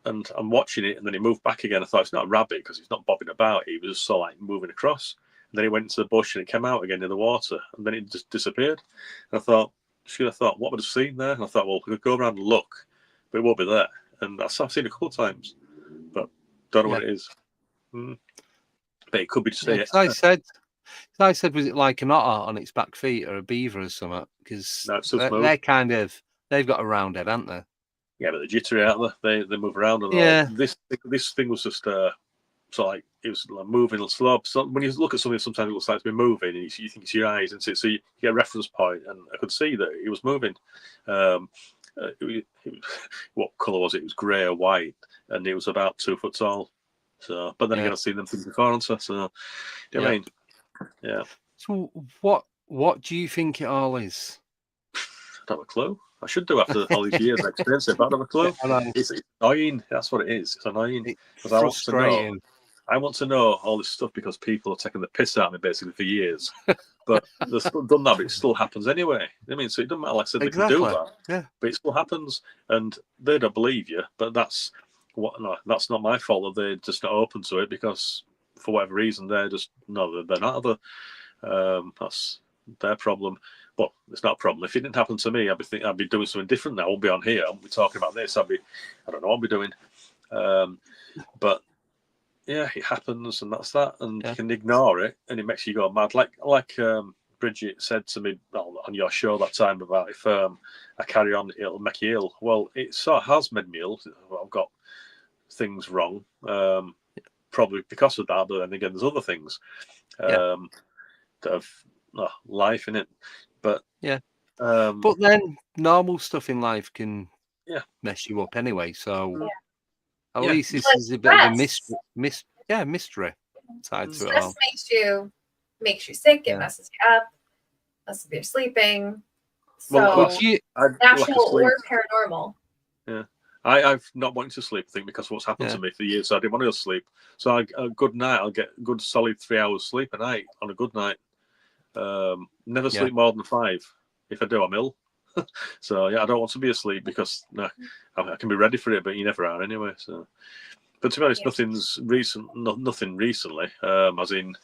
and I'm watching it, and then it moved back again. I thought it's not a rabbit because it's not bobbing about. It was just sort of like moving across. And then it went into the bush and it came out again in the water, and then it just disappeared. And I thought, what would I have seen there? And I thought, well, we could go around and look, but it won't be there. And I've seen it a couple of times, but don't know what it is. But it could be just it. I said, was it like an otter on its back feet or a beaver or something? Because they've got a round head, haven't they? Yeah, but they're jittery, aren't they? They move around and all. This thing was just so like it was like moving slow. So when you look at something, sometimes it looks like it's been moving, and you think it's your eyes, and so you get a reference point, and I could see that it was moving. What colour was it? It was grey or white, and it was about 2 foot tall. So, but then again, I've seen them things before, haven't I? So, do you know what I mean? Yeah. So, what do you think it all is? I don't have a clue. I should do after all these years of experience, but I don't have a clue. It's annoying. That's what it is. It's annoying. It's frustrating. I want to know all this stuff because people have taken the piss out of me basically for years. But they've still done that, but it still happens anyway. I mean, so it doesn't matter. Like I said, they can do that. Yeah. But it still happens, and they don't believe you. But that's not my fault that they're just not open to it because for whatever reason they're not. That's their problem. But it's not a problem. If it didn't happen to me, I'd be doing something different now. I won't be on here. I won't be talking about this. I don't know what I'll be doing. But yeah, it happens, and that's that. And you can ignore it, and it makes you go mad. Like Bridget said to me on your show that time about if I carry on, it'll make you ill. Well, it sort of has made me ill. I've got things wrong, probably because of that. But then again, there's other things that have life in it. But but then normal stuff in life can mess you up anyway. So at least this is a bit of a mystery side to it all. Stress makes you sick. It messes you up. Messes with your sleeping. So natural or paranormal. Yeah. I've not wanted to sleep, I think, because of what's happened to me for years. So I didn't want to go to sleep. So a good night, I'll get a good solid 3 hours sleep a night on a good night. Never sleep more than 5. If I do, I'm ill. So I don't want to be asleep because I can be ready for it, but you never are anyway. So, but to be honest, nothing's recent. Nothing recently. As in,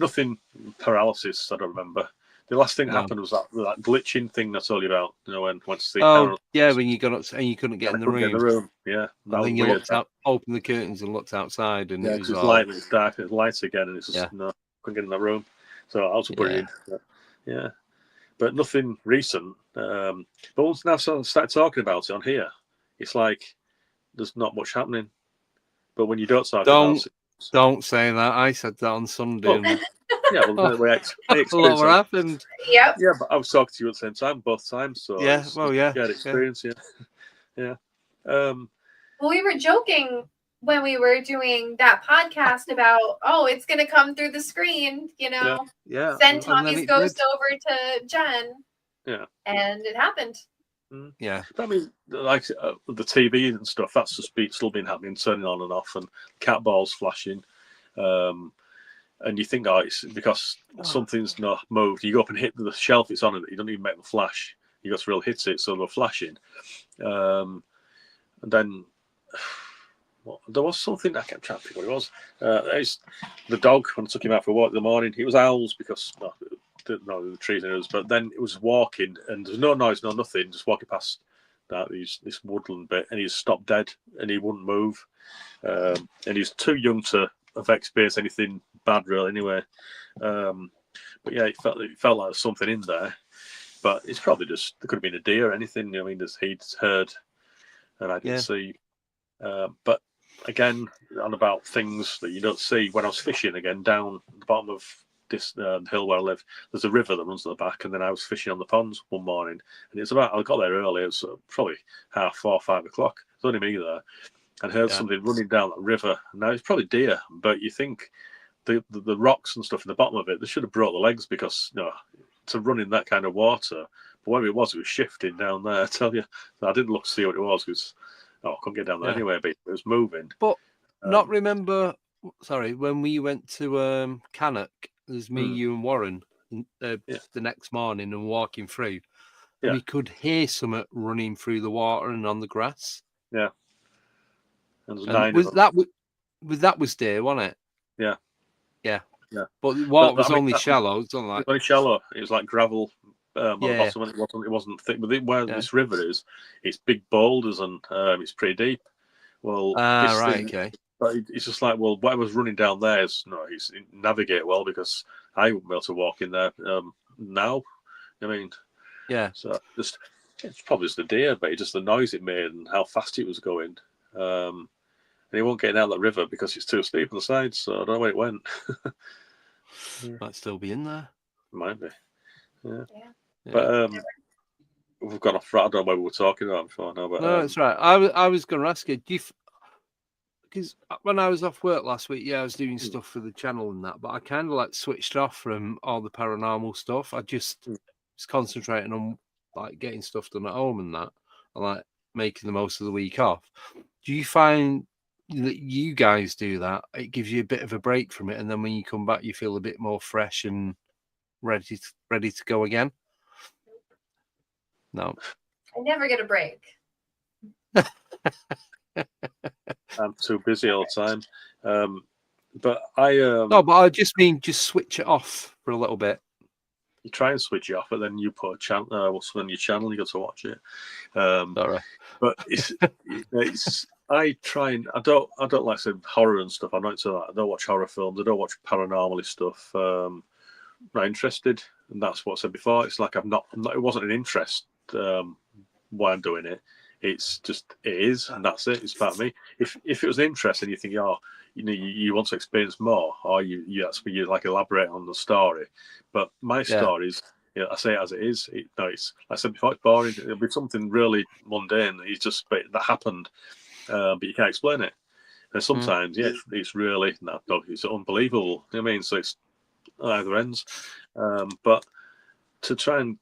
nothing paralysis. I don't remember. The last thing that happened was that glitching thing I told you about. You know, when I went to sleep. When you got up and you couldn't get in the room. Yeah, and then you looked out, opened the curtains and looked outside, and it was light. It's dark. It's light again, and it's just couldn't get in the room. So I was worried. But nothing recent. But once now I started talking about it on here, it's like there's not much happening. But when you don't talk about it, don't say that. I said that on Sunday. What happened? Yep. Yeah, but I was talking to you at the same time, both times. So shared experience. Yeah. Well, we were joking when we were doing that podcast about, it's going to come through the screen, send Tommy's ghost over to Jen. Yeah. And it happened. Yeah. I mean, like the TV and stuff, that's just still been happening, turning on and off, and cat balls flashing. And you think, it's because something's not moved. You go up and hit the shelf it's on, and you don't even make them flash. You got to really hit it, so they're flashing. And then Well, there was something I kept trying to think what it was. It's the dog when I took him out for a walk in the morning. It was owls because the trees and others, but then it was walking and there was no noise, no nothing, just walking past this woodland bit, and he stopped dead and he wouldn't move. And he's too young to have experienced anything bad, really. Anyway, but yeah, it felt like there's something in there. But it's probably just there could have been a deer or anything. I mean, he'd heard and I didn't see. But again, on about things that you don't see. When I was fishing again down the bottom of this hill where I live, there's a river that runs at the back, and then I was fishing on the ponds one morning, and it's about I got there early. It was probably 4:30, 5 o'clock. It's only me there, and heard something running down that river. Now it's probably deer, but you think the rocks and stuff in the bottom of it, they should have brought the legs because to run in that kind of water. But whatever it was shifting down there. I tell you, I didn't look to see what it was because I couldn't get down there anyway. But it was moving. But not remember. Sorry, when we went to Cannock, there's me, you, and Warren the next morning and walking through. Yeah. We could hear something running through the water and on the grass. Yeah. And that was deer, wasn't it? Yeah. Yeah. Yeah. But the water was only shallow. It's only only shallow. It was like gravel on the bottom. It wasn't thick. But where this river is, it's big boulders and it's pretty deep. Well, okay. But it's just like, well, whatever's running down there is he's navigate well because I wouldn't be able to walk in there now. I mean, So it's probably just the deer, but it's just the noise it made and how fast it was going. And he won't get out of the river because it's too steep on the sides. So I don't know where it went. Might still be in there. Might be. Yeah. But we've gone off. I don't know what we were talking about before now. But no, that's right. I was going to ask you, because when I was off work last week, I was doing stuff for the channel and that, but I kind of like switched off from all the paranormal stuff. I just was concentrating on like getting stuff done at home and that, and like making the most of the week off. Do you find that you guys do that? It gives you a bit of a break from it, and then when you come back, you feel a bit more fresh and ready to go again? No, I never get a break. I'm too busy all the time. But I no, but I just mean just switch it off for a little bit. You try and switch it off, but then you put a channel, what's on your channel, you got to watch it. But it's I try and I don't like saying horror and stuff. I'm not into that. I don't watch horror films. I don't watch paranormal stuff. Not interested, and that's what I said before. It's like I'm not. It wasn't an interest why I'm doing it. It's just it is, and that's it. It's about me. If it was an interest, and you think, you want to experience more, or that's where you like elaborate on the story. But my stories, I say it as it is. It's like I said before, it's boring. It'll be something really mundane. It's just that happened, but you can't explain it. And sometimes, it's really it's unbelievable. You know what I mean, so it's either ends. But to try and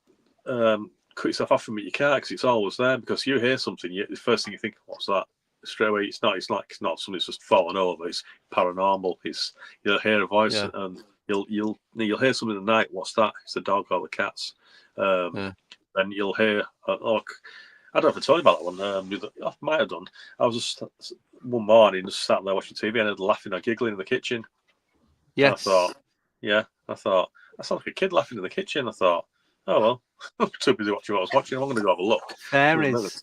cut yourself off from it, you can't, because it's always there. Because you hear something, the first thing you think, "What's that?" Straight away, it's not something that's just fallen over. It's paranormal. You'll hear a voice and you'll hear something at night. What's that? It's the dog or the cats. Then you'll hear. I don't know if I told you about that one. I might have done. I was just one morning just sat there watching TV and I was laughing or giggling in the kitchen. Yes. I thought I sound like a kid laughing in the kitchen. I thought, oh well, I'm too busy watching what I was watching. I'm going to go have a look. There is.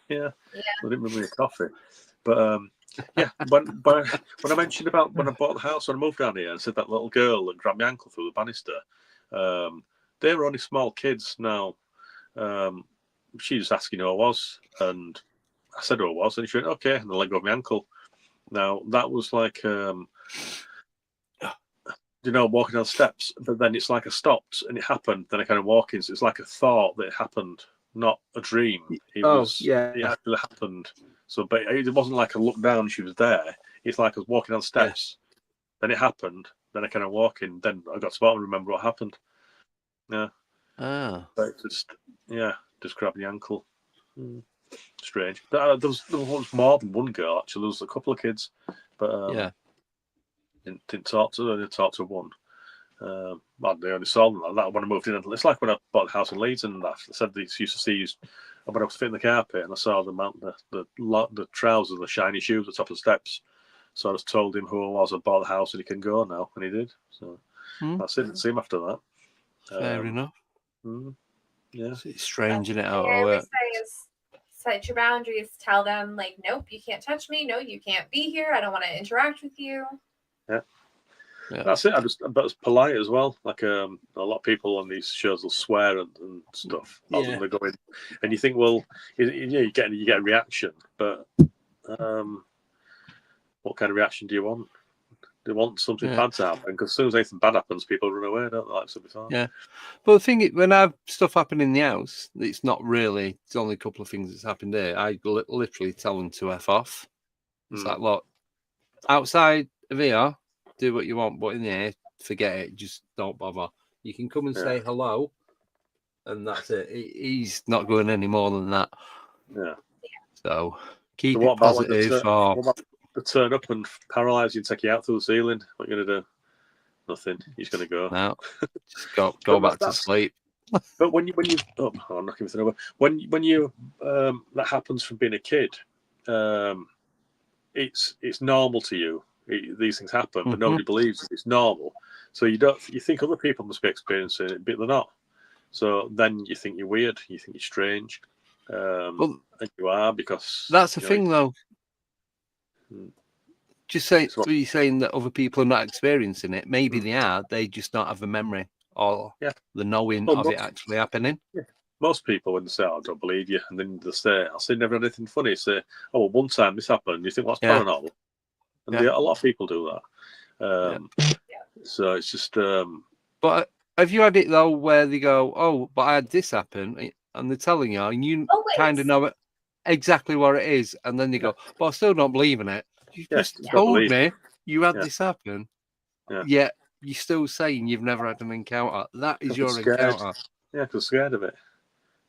Yeah. I didn't bring me a coffee, but when I mentioned about when I bought the house when I moved down here and said that little girl that grabbed my ankle through the banister, they were only small kids now. She was asking who I was, and I said who I was, and she went okay, and I let go of my ankle. Now that was like walking down steps, but then it's like I stopped and it happened. Then I kind of walk in, so it's like a thought that it happened, not a dream. It actually happened. So, but it wasn't like I looked down and she was there. It's like I was walking down steps, then it happened. Then I kind of walk in. Then I got to the bottom and remember what happened. Yeah. But just grabbed the ankle. Strange. But there was more than one girl actually. There was a couple of kids, but didn't talk to them. I didn't talk to one. Well, they only sold them like that when I moved in. It's like when I bought a house in Leeds and that. I said they used to see when I was fitting the carpet and I saw them out the trousers, the shiny shoes at the top of the steps. So I just told him who I was. I bought the house and he can go now, and he did. So that's it. Didn't see him after that. Fair enough. Yeah, It's strange, isn't it? I How it always works. say is set your boundaries. Tell them like, nope, you can't touch me. No, you can't be here. I don't want to interact with you. Yeah. Yeah. That's it. But it's polite as well. Like a lot of people on these shows will swear and stuff. Yeah. They go in, and you think, well, you get a reaction, but what kind of reaction do you want? They want something bad to happen, because as soon as anything bad happens, people run away, don't they? Like something fine. Yeah. But the thing is, when I have stuff happen in the house, it's not really. It's only a couple of things that's happened there. I literally tell them to F off. It's like, look, outside of here, do what you want, but in there, forget it. Just don't bother. You can come and say hello, and that's it. He's not going any more than that. Yeah. So keep what it positive. What about the turn up and paralyze you and take you out through the ceiling? What are you going to do? Nothing. He's going to go. No, just go back to sleep. But when you I'm knocking everything over. When you that happens from being a kid, it's normal to you. These things happen, but nobody believes it's normal. So you think other people must be experiencing it, but they're not. So then you think you're weird. You think you're strange. And you are, because that's the thing, though. Just saying, you're saying that other people are not experiencing it. Maybe they are. They just don't have the memory or the knowing of it actually happening. Yeah. Most people, when they say, "Oh, I don't believe you," and then they say, "I'll say never had anything funny." Say, "Oh, well, one time this happened." You think, "What's paranormal?" And a lot of people do that. So it's just. But have you had it though, where they go, "Oh, but I had this happen," and they're telling you, and you kind of know it exactly what it is, and then they go, "But I still don't believe in it. You just told me you had this happen, yet you're still saying you've never had an encounter. That is your encounter." Yeah, because scared of it.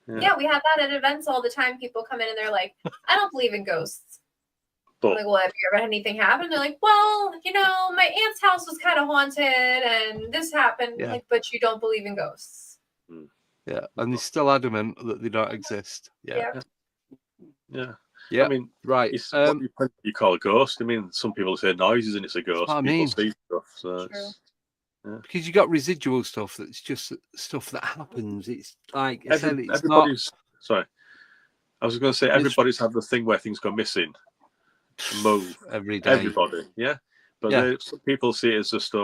Yeah, we have that at events all the time. People come in and they're like, "I don't believe in ghosts." I'm like, well, have you ever had anything happen? They're like, well, my aunt's house was kind of haunted and this happened. Yeah. Like, but you don't believe in ghosts. Yeah, and they're still adamant that they don't exist. Yeah. Yeah. I mean, right. What you call a ghost. I mean, some people say noises and it's a ghost. People see stuff. So because you got residual stuff that's just stuff that happens. It's like I said, it's not. Sorry, I was going to say everybody's had the thing where things go missing, move every day. Everybody, but some people see it as just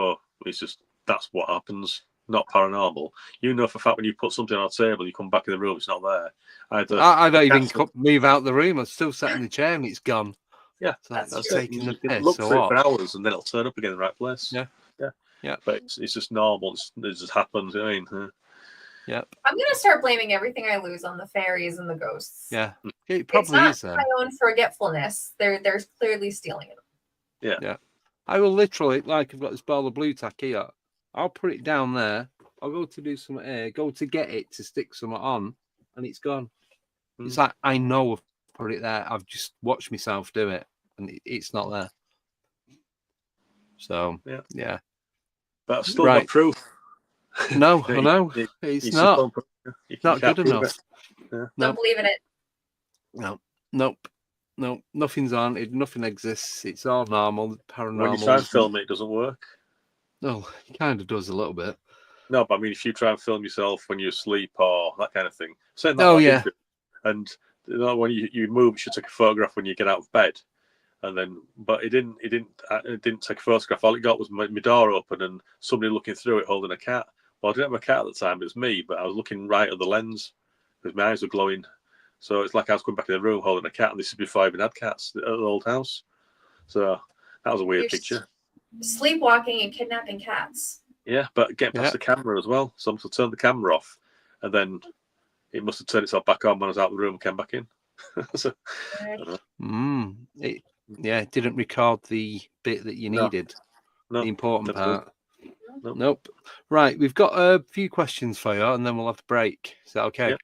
it's just that's what happens, not paranormal. You know for a fact when you put something on a table, you come back in the room, it's not there. I don't even move out the room. I'm still sat in the chair and it's gone. Yeah, that's taking the piss. Look for it for hours and then it'll turn up again in the right place. Yeah. But it's just normal. It just happens. I mean, yeah. I'm gonna start blaming everything I lose on the fairies and the ghosts. Yeah, it probably is. My own forgetfulness. They're clearly stealing it. Yeah. I will literally, like, I've got this ball of blue tack here. I'll put it down there. I'll go to do some air, go to get it to stick some on, and it's gone. It's like I know I've put it there. I've just watched myself do it, and it's not there. So yeah. But I've still got proof. No, I know. It's not good enough. Don't believe in it. No, nothing's on. Nothing exists. It's all normal, paranormal. When you try and film it, it doesn't work. No, it kind of does a little bit. No, but I mean, if you try and film yourself when you're asleep or that kind of thing. And when you move, you should take a photograph when you get out of bed. And then, but it didn't take a photograph. All it got was my door open and somebody looking through it holding a cat. Well, I didn't have a cat at the time. It was me, but I was looking right at the lens because my eyes were glowing. So it's like I was coming back in the room holding a cat, and this is before I even had cats at the old house. So that was a weird picture. Sleepwalking and kidnapping cats. Yeah, but getting past the camera as well. So I must have turned the camera off, and then it must have turned itself back on when I was out of the room and came back in. It didn't record the bit that you needed. No, the important part. Nope. Right, we've got a few questions for you, and then we'll have to break. Is that okay?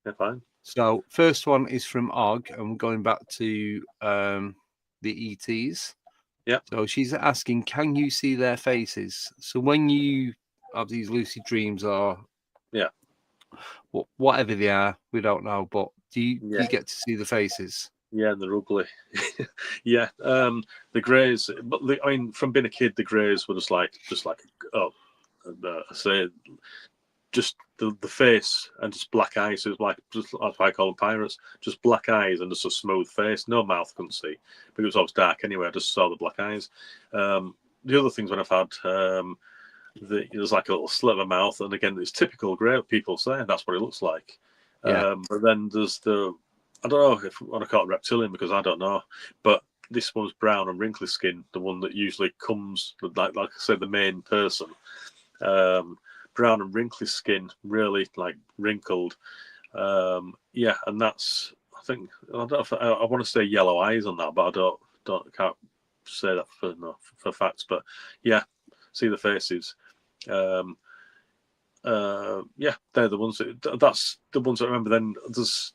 Yeah, fine. So, first one is from Og, and we're going back to the ETs. Yeah. So she's asking, can you see their faces? So when you have these lucid dreams or Yeah. whatever they are, we don't know. But do you Yeah. get to see the faces? Yeah, and they're ugly. Yeah, the greys. But I mean, from being a kid, the greys were just like I say, just the face and just black eyes. It was like just that's why I call them pirates. Just black eyes and just a smooth face, no mouth. Couldn't see, but it was always dark anyway. I just saw the black eyes. The other things when I've had. There's like a little slit of a mouth, and again, it's typical grey. People say that's what it looks like. Yeah. But then there's I don't know if I want to call it reptilian because I don't know. But this one's brown and wrinkly skin, the one that usually comes like I said, the main person. Brown and wrinkly skin, really like wrinkled. Yeah, and that's I think I don't know if I want to say yellow eyes on that, but I can't say that for facts. But yeah. See the faces. Yeah, they're the ones that's the ones I remember. Then there's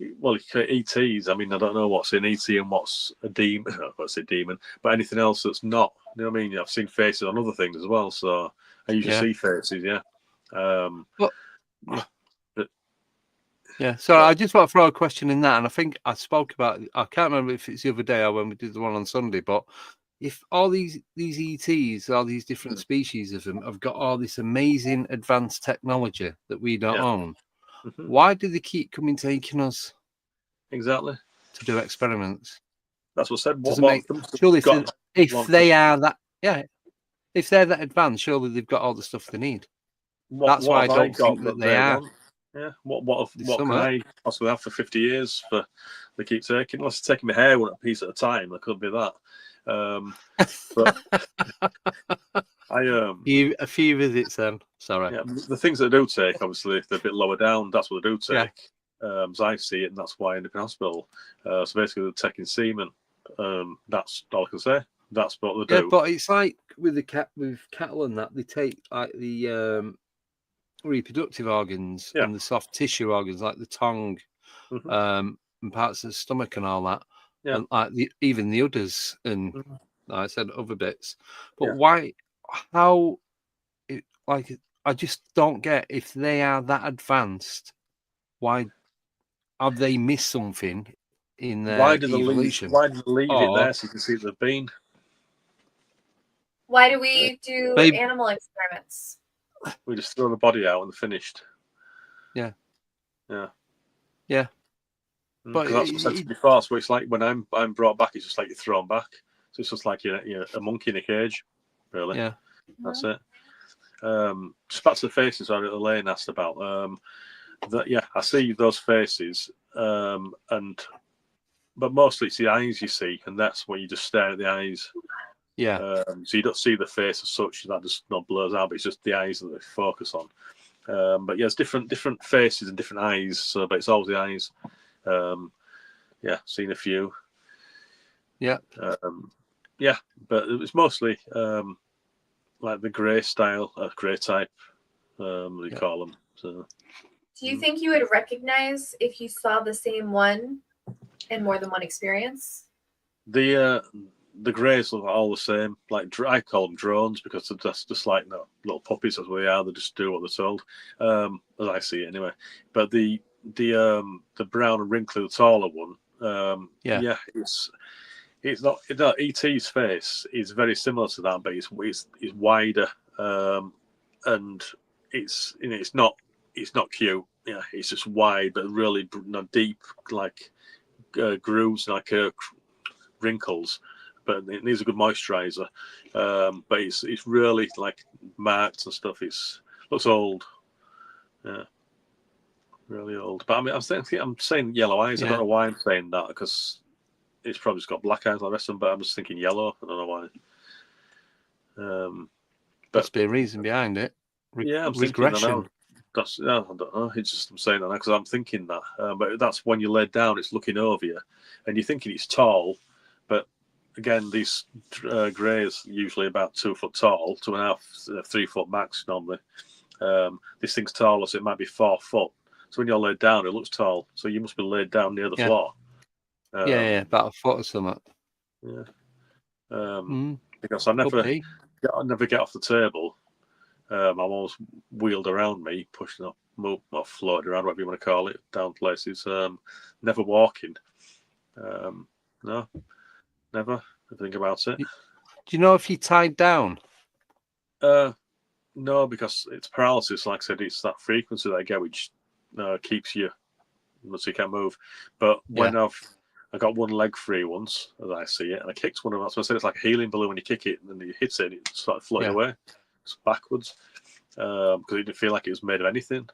ETs. I mean, I don't know what's in ET and what's a demon. What's a demon? But anything else that's not. You know what I mean? I've seen faces on other things as well. So I usually see faces. Yeah. Yeah. So I just want to throw a question in that, and I think I spoke about. I can't remember if it's the other day or when we did the one on Sunday, but. If all these ETs, all these different species of them, have got all this amazing advanced technology that we don't own, why do they keep coming taking us? Exactly. To do experiments. That's what I said. Surely, if they are that, if they're that advanced, surely they've got all the stuff they need. That's why I don't think that they are. Yeah. What can I possibly have for 50 years? They keep taking. Unless they're taking my hair one piece at a time, there could be that. But a few visits then. Sorry. Yeah, the things that I do take, obviously, they're a bit lower down. That's what I do take. As I see it, and that's why I end up in hospital. So basically, they're taking semen. That's all I can say. That's what they do. Yeah, but it's like with cattle and that they take like the reproductive organs and the soft tissue organs, like the tongue, and parts of the stomach and all that. Yeah. And like even the udders and like I said other bits. But why? How? I just don't get if they are that advanced. Why have they missed something in their evolution? Why do they leave it there so you can see what they've been? Why do we do animal experiments? We just throw the body out and they're finished. Yeah. But that's what I said to you before. So it's like when I'm brought back, it's just like you're thrown back. So it's just like you're a monkey in a cage, really. Yeah. That's it. Just back to the faces that Elaine asked about. I see those faces, but mostly it's the eyes you see, and that's when you just stare at the eyes. Yeah. So you don't see the face as such; that just not blurs out. But it's just the eyes that they focus on. But it's different faces and different eyes. So, but it's always the eyes. Seen a few. Yeah. But it's mostly like the grey style, grey type, they call them. So. Do you think you would recognize if you saw the same one in more than one experience? The greys look all the same. Like I call them drones because they're just like little puppies. That's what they are. They just do what they're told, as I see it anyway. But the brown and wrinkly, the taller one, it's not ET's face is very similar to that, but it's wider, and it's not cute. Yeah, it's just wide, but really deep, like grooves, like wrinkles. But it needs a good moisturizer. But it's really like marked and stuff. Looks old. Yeah, really old. But I mean, I'm saying yellow eyes. I don't know why I'm saying that because it's probably just got black eyes like the rest of them. But I'm just thinking yellow. I don't know why. Must be a reason behind it. I'm regression. I don't know. It's just I'm saying that because I'm thinking that. But that's when you lay down, it's looking over you, and you're thinking it's tall, but again, these greys usually about 2 foot tall, 2.5, 3 foot max normally. This thing's taller, so it might be 4 foot. So when you're laid down, it looks tall. So you must be laid down near the floor. About a foot or something. Yeah. Because I never get off the table. I'm almost wheeled around me, pushing up, move, or floating around, whatever you want to call it, down places. Never walking. No, never. Think about it. Do you know if you tied down? No, because it's paralysis. Like I said, it's that frequency that I get, which keeps you, so you can't move. But when I got one leg free once, as I see it, and I kicked one of them. So I said it's like a healing balloon when you kick it, and then you hit it, and it started floating away, it's backwards, because it didn't feel like it was made of anything.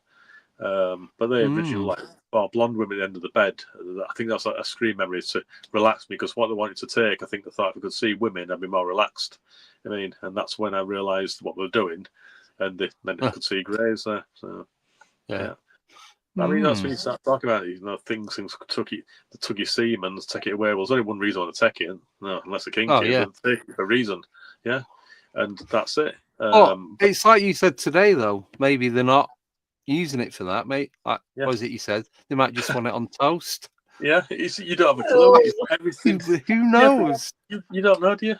But they originally blonde women at the end of the bed. I think that's like a screen memory to relax me, because what they wanted to take, I think they thought if we could see women, I'd be more relaxed. I mean, and that's when I realised what they were doing, and then I could see greys there. So yeah. I mean, that's when you start talking about it. Things took your semen, take it away. Well, there's only one reason I want to take it. No, unless the king is, then take it for a reason. Yeah, and that's it. It's like you said today, though. Maybe they're not using it for that, mate. Like, what was it you said? They might just want it on toast. Yeah, you don't have a clue. It's everything. Who knows? You don't know, do you?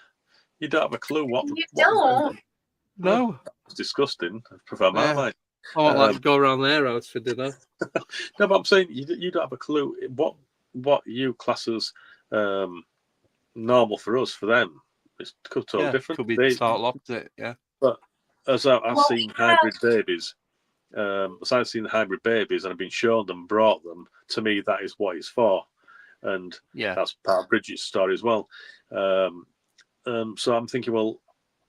You don't have a clue what. You don't. No. It's disgusting. I prefer Marmite. I won't like to go around their house for dinner. No, but I'm saying you don't have a clue what you class as normal for us. For them, it's totally different. Could be total opposite. Yeah. But as I've seen hybrid babies, as I've seen the hybrid babies and I've been shown them, brought them to me, that is what it's for, and that's part of Bridget's story as well. So I'm thinking, well,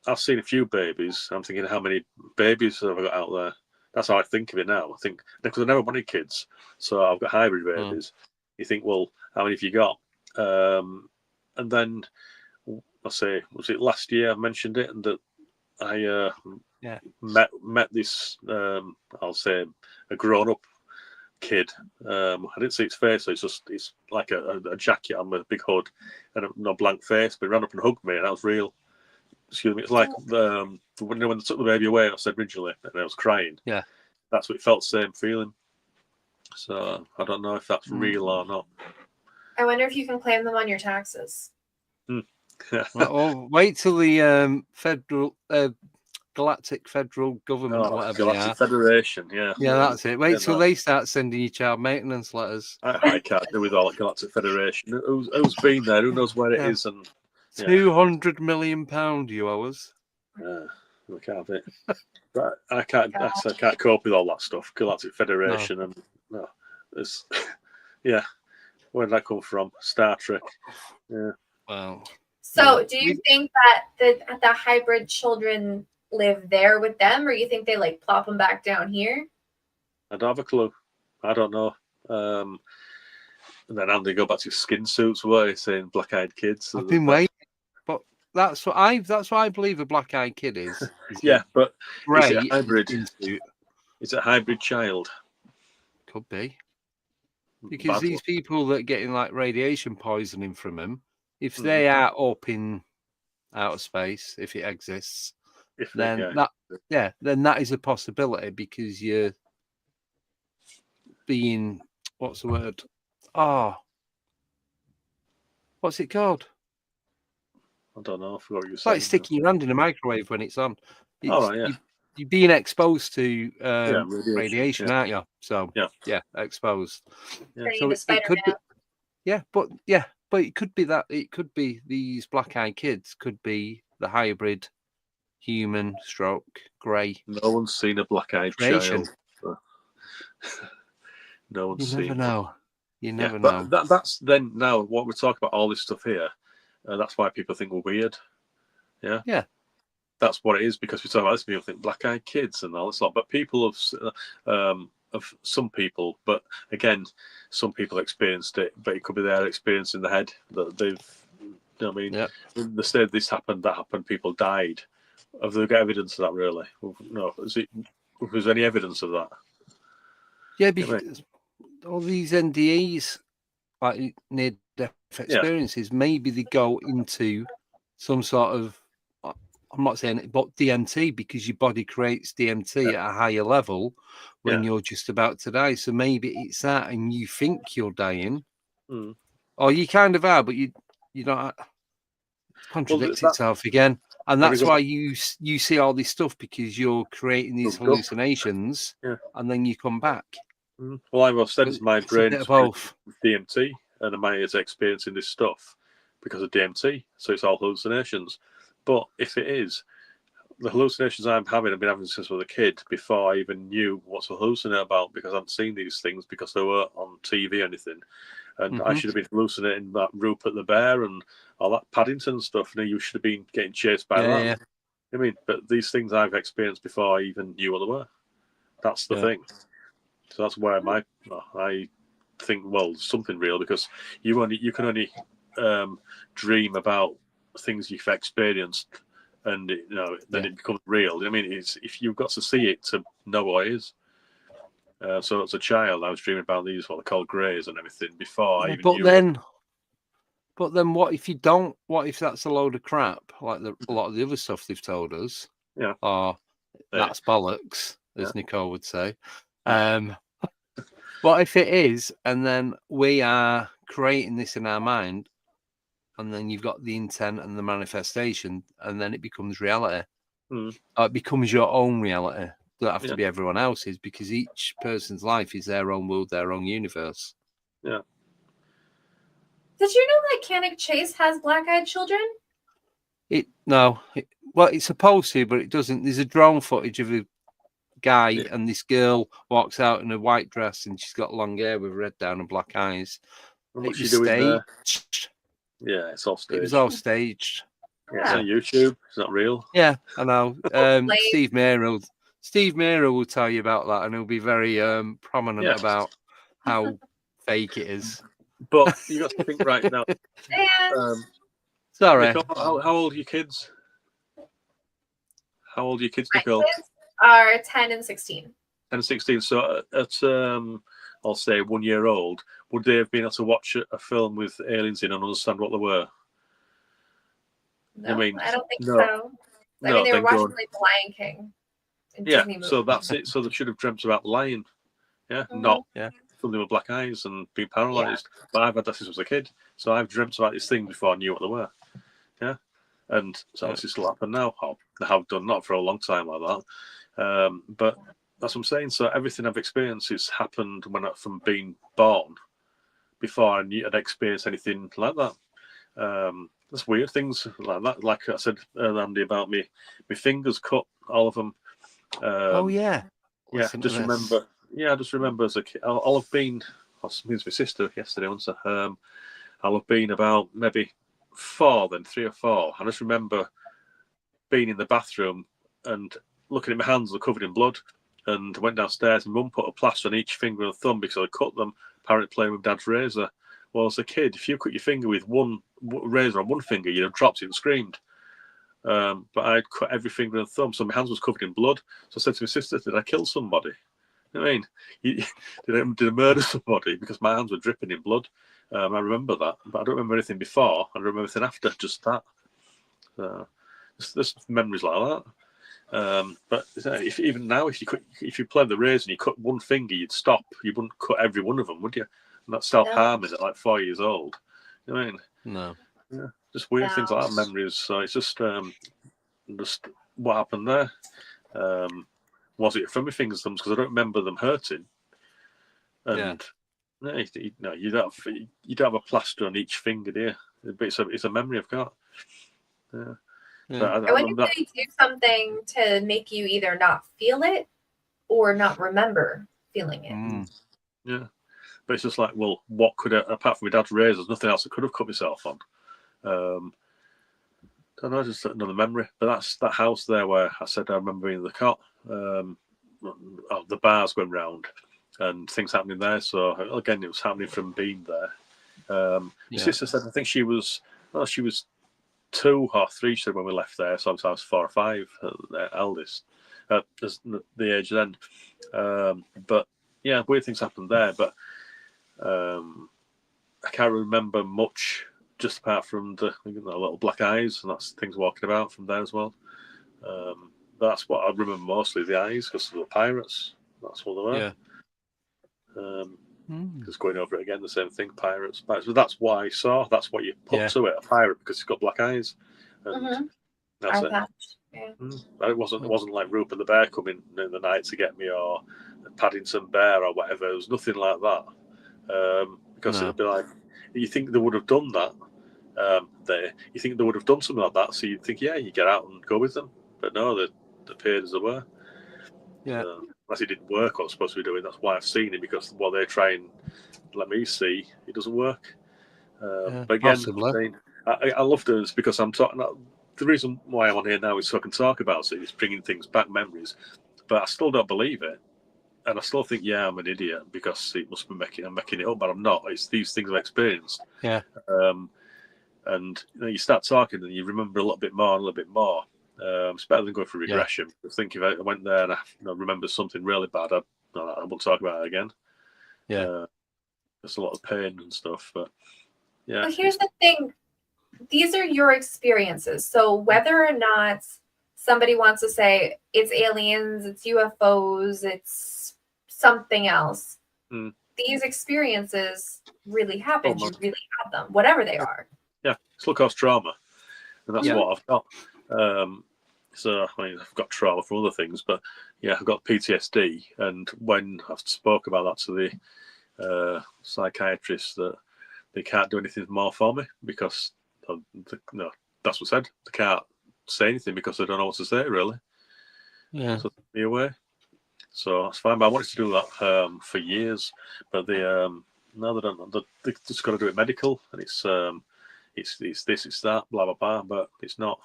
I've seen a few babies. I'm thinking, how many babies have I got out there? That's how I think of it now. I think, because I never wanted kids, so I've got hybrid babies. You think, well, how many have you got? And then I say, was it last year I mentioned it, and that I met this, I'll say, a grown-up kid. I didn't see its face, so it's like a jacket on with a big hood and a blank face, but he ran up and hugged me, and that was real. Excuse me, it's like when they took the baby away, I said originally, and I was crying. Yeah, that's what it felt, same feeling. So I don't know if that's real or not. I wonder if you can claim them on your taxes. Well, wait till the federal galactic federal government, whatever Galactic Federation, yeah, that's it. Wait till they start sending you child maintenance letters. I can't do with all that Galactic Federation. Who's been there? Who knows where it is? And £200 million you owe us. We can't have it. But I can't cope with all that stuff. Galactic Federation and it's where did that come from? Star Trek. Yeah. Well. So, do you think that the hybrid children live there with them, or you think they like plop them back down here? I don't have a clue. I don't know. And then they go back to skin suits. What are you saying? Black-eyed kids. I've been waiting, but that's what I believe a black-eyed kid is. But is it a hybrid? Is it a hybrid child? Could be, because these people that are getting like radiation poisoning from them, if they are up in outer space, if it exists, then that is a possibility, because you're being, what's the word? What's it called? I don't know. I forgot what you said. It's like sticking your hand in a microwave when it's on. You're being exposed to radiation, yeah. aren't you? So exposed. Yeah. So it could be, but it could be that it could be these black-eyed kids could be the hybrid human stroke grey. No one's seen a black-eyed child. No one's seen. You never know. But that's then now what we're talking about, all this stuff here. That's why people think we're weird. Yeah. Yeah. That's what it is, because we talk about this. People think black-eyed kids and all this lot, but people of some people. But again, some people experienced it, but it could be their experience in the head that they've. You know what I mean? They said this happened, that happened. People died. Have they got evidence of that? Really? No. Was there any evidence of that? Yeah, because all these NDEs, like near-death experiences, maybe they go into some sort of, I'm not saying it, but DMT, because your body creates DMT at a higher level when you're just about to die. So maybe it's that, and you think you're dying, or you kind of are, but you don't. It contradicts itself again. And When it that's goes why you see all this stuff, because you're creating these Drugged up. hallucinations, Yeah. and then you come back. Well, I've said it's my It's a bit brain's of both. DMT, and my is experiencing this stuff because of DMT. So it's all hallucinations. But if it is, the hallucinations I'm having, I've been having since I was a kid, before I even knew what to hallucinate about, because I hadn't seen these things because they weren't on TV or anything. And I should have been hallucinating that Rupert the Bear and all that Paddington stuff. And you should have been getting chased by that. Yeah. I mean, but these things I've experienced before I even knew what they were. That's the thing. So that's where I think, well, something real, because you can only dream about things you've experienced, and then it becomes real. I mean, it's if you've got to see it to know what it is. So as a child, I was dreaming about these what they call greys and everything before I even knew. But then, what if you don't? What if that's a load of crap, like a lot of the other stuff they've told us? Yeah. Or that's bollocks, as Nicole would say. What if it is, and then we are creating this in our mind, and then you've got the intent and the manifestation, and then it becomes reality. It becomes your own reality. It doesn't have to be everyone else's, because each person's life is their own world, their own universe. Yeah. Did you know that Cannock Chase has black-eyed children? Well, it's supposed to, but it doesn't. There's a drone footage of a guy and this girl walks out in a white dress, and she's got long hair with red down and black eyes. What's she doing there? Yeah, it's all staged. It was all staged. Yeah, it's on YouTube. It's not real. Yeah, I know. Steve Mera will tell you about that, and he'll be very prominent about how fake it is. But you got to think right now. Sorry. Nicole, how old are your kids? How old are your kids, My Nicole? kids are 10 and 16. 10 and 16. So at I'll say 1 year old, would they have been able to watch a film with aliens in and understand what they were? No, I don't think no. so. I mean, they were watching like The Lion King. Yeah, so that's it. So they should have dreamt about the lion. Yeah, not something with black eyes and being paralyzed. Yeah. But I've had that since I was a kid. So I've dreamt about this thing before I knew what they were. Yeah. And so obviously still happen now. I have done, not for a long time like that. But that's what I'm saying. So everything I've experienced has happened from being born, before I'd experienced anything like that. That's weird things like that. Like I said, Andy, about me fingers cut, all of them. Yeah, just remember. Yeah, I just remember as a kid. I'll have been. I was with my sister yesterday. Once I'll have been about maybe 4, then 3 or 4. I just remember being in the bathroom and looking at my hands, they're covered in blood, and went downstairs. And Mum put a plaster on each finger and thumb because I cut them. Apparently playing with Dad's razor. Well, as a kid, if you cut your finger with one razor on one finger, you'd have dropped it and screamed. But I'd cut every finger and thumb, so my hands was covered in blood. So I said to my sister, "Did I kill somebody? I mean, did I murder somebody?" Because my hands were dripping in blood. I remember that, but I don't remember anything before. I don't remember anything after. Just that. There's memories like that. But even now, if you played the razor and you cut one finger, you'd stop. You wouldn't cut every one of them, would you? And that's self-harming at like 4 years old. You know what I mean? No. Yeah, just weird things like that, memories. So it's just what happened there. Was it from my fingers and thumbs? Because I don't remember them hurting. And you don't have a plaster on each finger, do you? But it's a memory I've got. Yeah. But I wonder if they do something to make you either not feel it or not remember feeling it. Yeah. But it's just like, well, what could apart from my dad's razor, there's nothing else I could have cut myself on. I don't know, just another memory. But that's that house there where I said I remember being in the cot. The bars going round and things happening there. So again, it was happening from being there. My sister said I think she was 2 or 3 when we left there. So I was 4 or 5, the eldest, as the age then. But yeah, weird things happened there. But I can't remember much, just apart from the little black eyes, and that's things walking about from there as well. That's what I remember mostly, the eyes, because of the pirates. That's what they were. Just going over it again, the same thing, pirates. But that's what I saw. That's what you put to it, a pirate, because it's got black eyes. And That's Our it. patch. Yeah. But it wasn't like Rupert the Bear coming in the night to get me, or Paddington Bear or whatever. It was nothing like that. Because No. it'd be like, you think they would have done that there. You think they would have done something like that, so you'd think, yeah, you get out and go with them. But no, they appeared as they were. Yeah. Unless it didn't work, what I was supposed to be doing. That's why I've seen it, because what they try and let me see, it doesn't work. But again, Possibly. I love doing this because I'm talking. The reason why I'm on here now is so I can talk about it. It's bringing things back, memories. But I still don't believe it, and I still think, yeah, I'm an idiot because it must be I'm making it up, but I'm not. It's these things I've experienced. Yeah. And you start talking, and you remember a little bit more and a little bit more. It's better than going for regression. I think if I went there and I remember something really bad, I won't talk about it again. Yeah. There's a lot of pain and stuff, but yeah. But here's the thing. These are your experiences. So whether or not somebody wants to say it's aliens, it's UFOs, it's something else, these experiences really happened. You really have them, whatever they are. Yeah, it's low-cost trauma, and that's what I've got. So I mean, I've got trauma for other things, but yeah, I've got PTSD. And when I've spoke about that to the psychiatrist, that they can't do anything more for me because that's what I said. They can't say anything because they don't know what to say, really. Yeah. So me away. So that's fine. But I wanted to do that for years, but they no, they don't. They just got to do it medical, and it's this, it's that, blah blah blah. But it's not.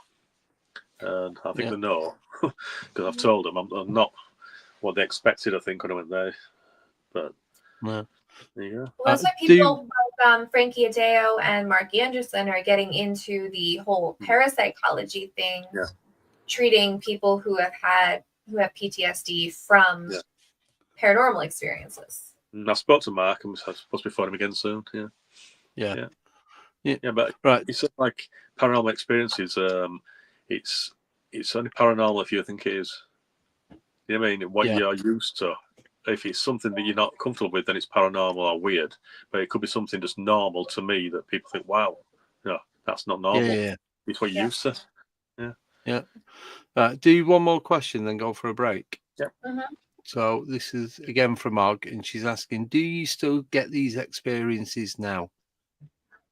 And I think they know because I've told them I'm not what they expected. I think when I went there, but yeah. There you go. Well, that's why people like Frankie Adeo and Mark Anderson are getting into the whole parapsychology thing, treating people who have PTSD from paranormal experiences. And I spoke to Mark, and I'm supposed to be phoning him again soon. Yeah. But it's like paranormal experiences. It's only paranormal if you think it is. You know what I mean? What you're used to. If it's something that you're not comfortable with, then it's paranormal or weird. But it could be something just normal to me that people think, wow, that's not normal. Yeah. It's what you're used to. Yeah. Do one more question, then go for a break. Yeah. Mm-hmm. So this is again from Og, and she's asking, do you still get these experiences now?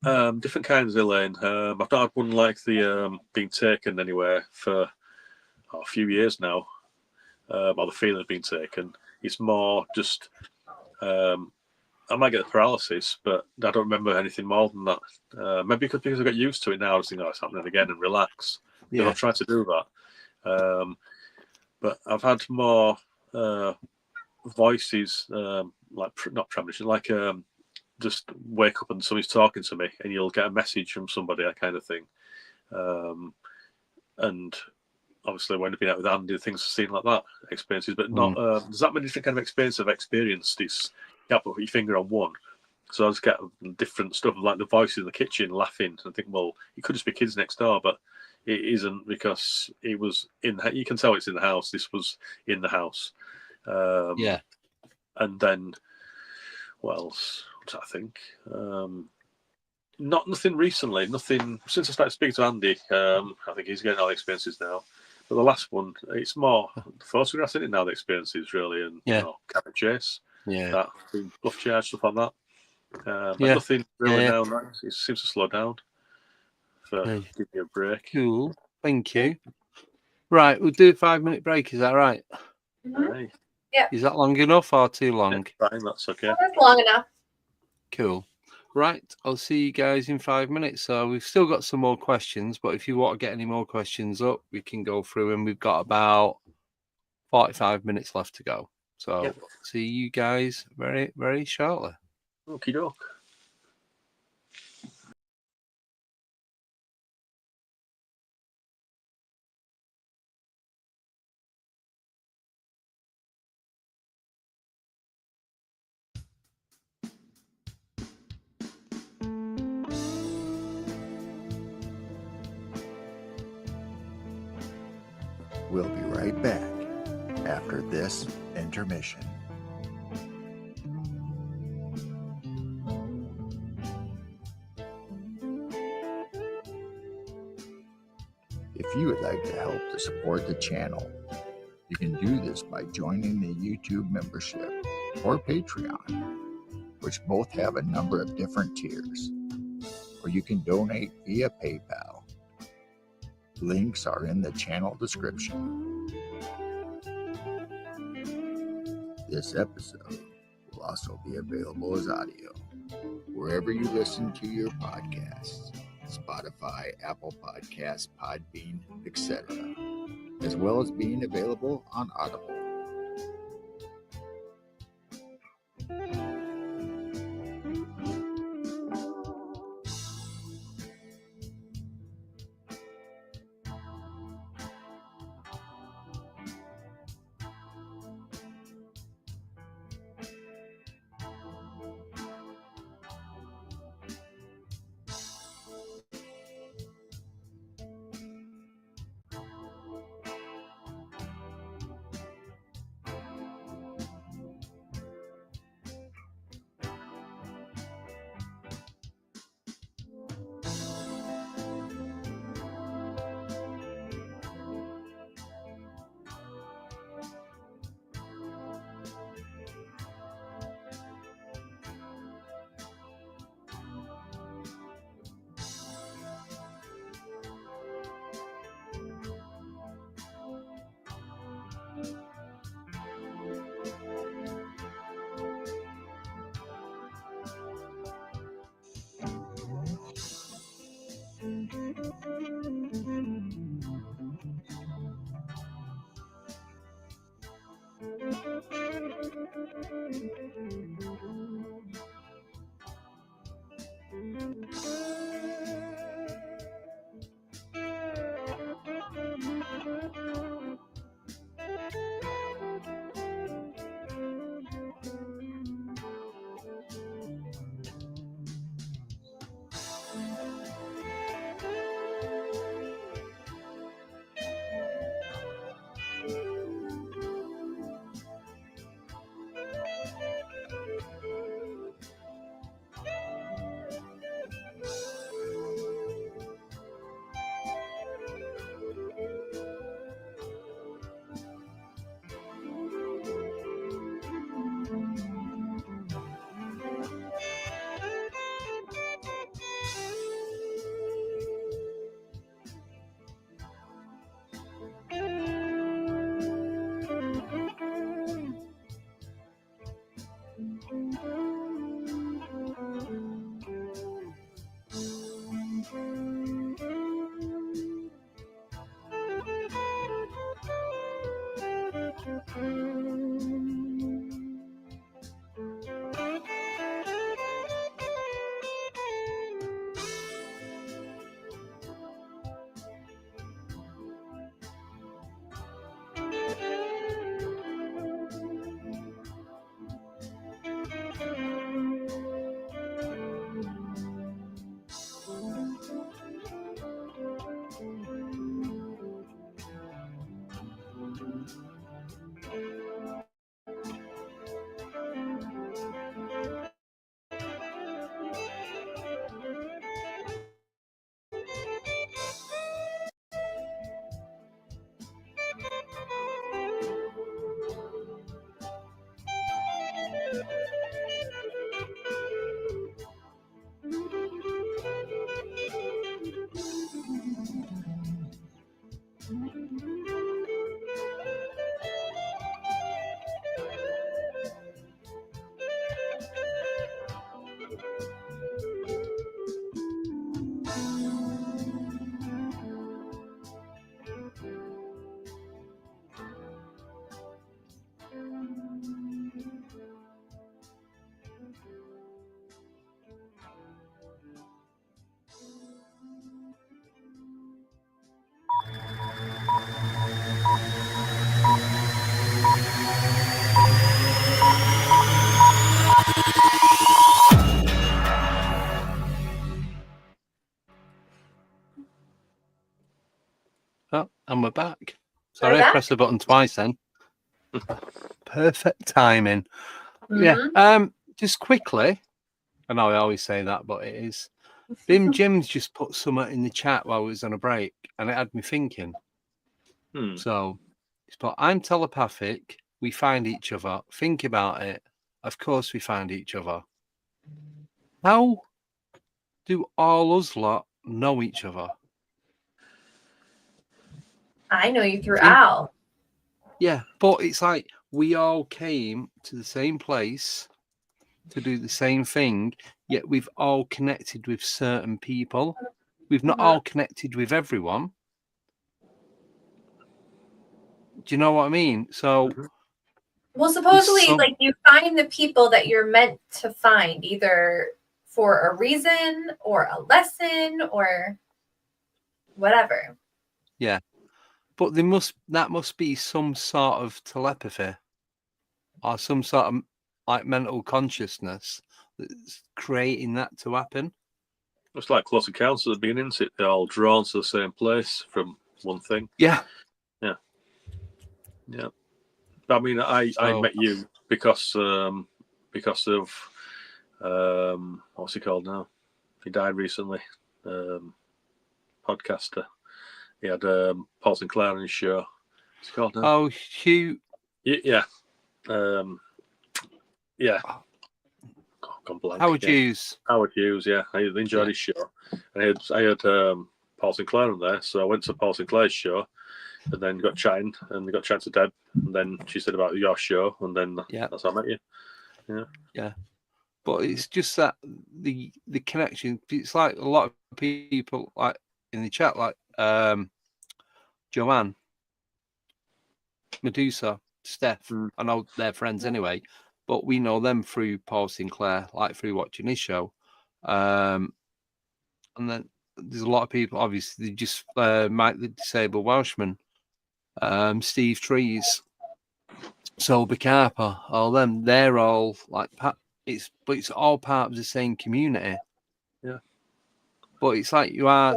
Different kinds, Elaine. I've not had one like the being taken anywhere for a few years now, or the feeling of being taken. It's more just I might get the paralysis, but I don't remember anything more than that. Maybe because I got used to it now, I just think, it's happening again, and relax. I've tried to do that, but I've had more voices, like not premonition, like just wake up and somebody's talking to me, and you'll get a message from somebody, that kind of thing. And obviously, when I've been out with Andy, things I've seen like that, experiences, but not there's that many different kind of experiences I've experienced. It's you can't put your finger on one. So I just get different stuff, like the voices in the kitchen laughing, and I think, well, it could just be kids next door, but it isn't, because it was in. You can tell it's in the house. This was in the house. And then what else? I think nothing recently. Nothing since I started speaking to Andy. I think he's getting all the experiences now. But the last one, it's more photographs in it now. The experiences really, and carrot chase, that bluff charge, stuff like that. But nothing really now. It seems to slow down. Give me a break. Cool. Thank you. Right, we'll do a 5-minute break. Is that right? Mm-hmm. Yeah. Is that long enough or too long? Fine, that's okay. That's long enough. Cool. Right, I'll see you guys in 5 minutes. So we've still got some more questions, but if you want to get any more questions up, we can go through, and we've got about 45 minutes left to go. So see you guys very, very shortly. Okie doke. We'll be right back after this intermission. If you would like to help to support the channel, you can do this by joining the YouTube membership or Patreon, which both have a number of different tiers, or you can donate via PayPal. Links are in the channel description. This episode will also be available as audio wherever you listen to your podcasts, Spotify, Apple Podcasts, Podbean, etc., as well as being available on Audible. Oh, and we're back. Sorry, We're I back. pressed the button twice then. Perfect timing. Mhm. Yeah. Just quickly, I know I always say that, but it is. Bim Jim's just put something in the chat while we was on a break, and it had me thinking. So it's put, I'm telepathic. We find each other. Think about it. Of course we find each other. How do all us lot know each other? I know you through Al. Yeah, but it's like we all came to the same place to do the same thing, yet we've all connected with certain people. We've not all connected with everyone. Do you know what I mean? So, well, supposedly, like you find the people that you're meant to find, either for a reason or a lesson or whatever. Yeah, but that must be some sort of telepathy or some sort of like mental consciousness that's creating that to happen. It's like Close Encounters at the beginning, isn't it? They're all drawn to the same place from one thing. Yeah. But, I mean, I met you because of what's he called now? He died recently. Podcaster. He had Paul Sinclair on his show. What's he called now? Oh, Hugh. Yeah. Yeah. Gone blank. Howard Hughes. Howard Hughes, yeah. I enjoyed his show. And I had Paul Sinclair on there, so I went to Paul Sinclair's show and then got chatting, and we got chatting to Deb, and then she said about your show, and then that's how I met you. Yeah. But it's just that the connection. It's like a lot of people like in the chat, like Joanne, Medusa, Steph. I know they're friends anyway, but we know them through Paul Sinclair, like through watching his show. And then there's a lot of people, obviously, just Mike the Disabled Welshman, Steve Trees, Sober Carper, all them. They're all like it's all part of the same community. Yeah. But it's like you are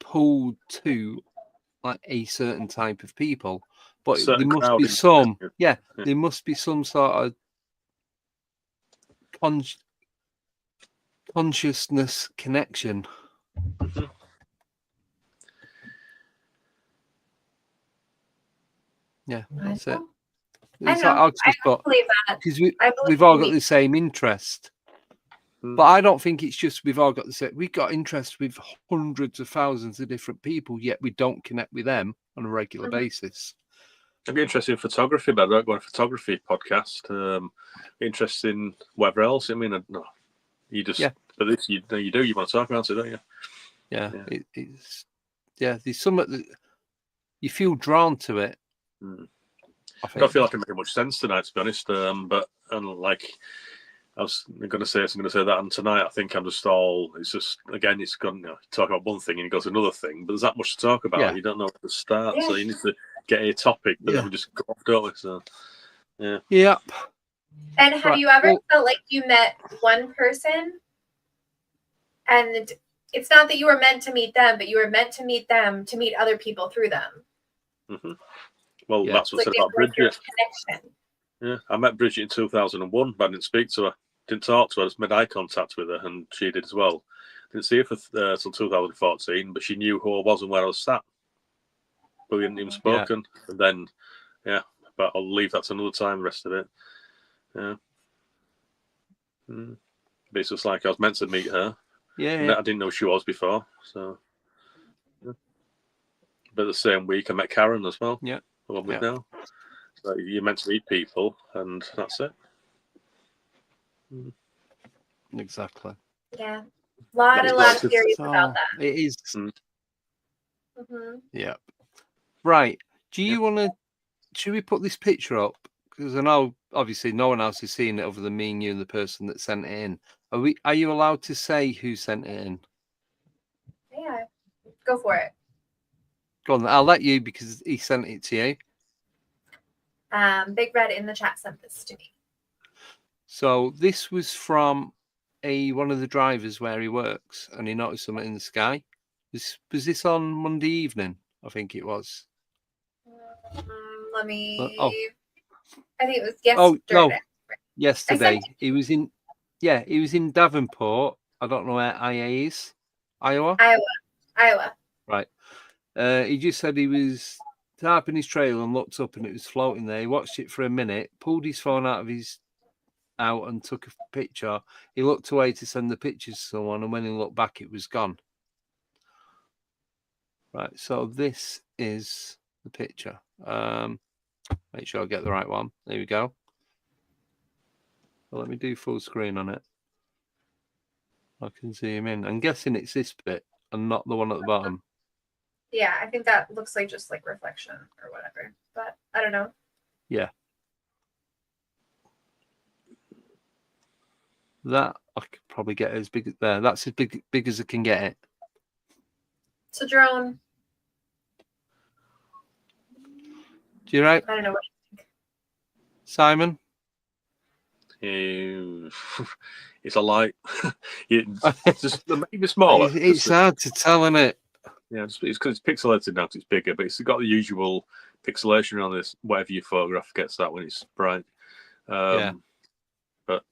pulled to like a certain type of people. But there must be some, there must be some sort of consciousness connection. Yeah, that's it. It's I believe that because we've all got the same interest. But I don't think it's just we've all got the same. We've got interest with hundreds of thousands of different people, yet we don't connect with them on a regular basis. I'd be interested in photography, but I don't go on a photography podcast. Interested in whatever else. I mean, no, you just but this you want to talk about it, don't you? Yeah, it's there's something that you feel drawn to it. I don't feel like I'm making much sense tonight, to be honest. But like I was going to say that, and tonight I think I'm just all. It's just again, it's gone. Talk about one thing and you go to another thing, but there's that much to talk about. Yeah. You don't know where to start, so you need to get a topic, but then we just go off, don't we? So yeah. Yep. And have you ever felt like you met one person, and it's not that you were meant to meet them, but you were meant to meet them to meet other people through them? Well, that's what I said about Bridget. Yeah, I met Bridget in 2001, but I didn't speak to her. Didn't talk to her. I just made eye contact with her, and she did as well. Didn't see her for till 2014, but she knew who I was and where I was sat. But we hadn't even spoken. And then, but I'll leave that to another time. The rest of it, But it's just like I was meant to meet her. Yeah. I didn't know who she was before. So, but the same week I met Karen as well. Yeah. Who I'm with now. So you're meant to meet people, and that's it. Exactly. Yeah. A lot of theories about that. It is. Yeah. Right. Do you want to? Should we put this picture up? Because I know obviously no one else is seeing it other than me and you and the person that sent it in. Are you allowed to say who sent it in? Yeah. Go for it. Go on. I'll let you because he sent it to you. Big Red in the chat sent this to me. So this was from one of the drivers where he works, and he noticed something in the sky. Was this on Monday evening? I think it was. Let me. I think it was yesterday. Oh no, yesterday. He was in. Yeah, he was in Davenport. I don't know where IA is. Iowa. Iowa. Right. He just said he was up in his trailer and looked up, and it was floating there. He watched it for a minute, pulled his phone out and took a picture. He looked away to send the pictures to someone, and when he looked back, it was gone. Right, so this is the picture. Make sure I get the right one. There we go. Well, let me do full screen on it. I can zoom in. I'm guessing it's this bit and not the one at the bottom. Yeah, I think that looks like just like reflection or whatever, but I don't know. Yeah. That I could probably get as big as there. That's as big as I can get it. It's a drone. Do you right? I don't know what. Simon? It's a light. It's just maybe smaller. It's hard to tell, isn't it? Yeah, it's because it's pixelated now because it's bigger, but it's got the usual pixelation on this. Whatever you photograph gets that when it's bright. Yeah. But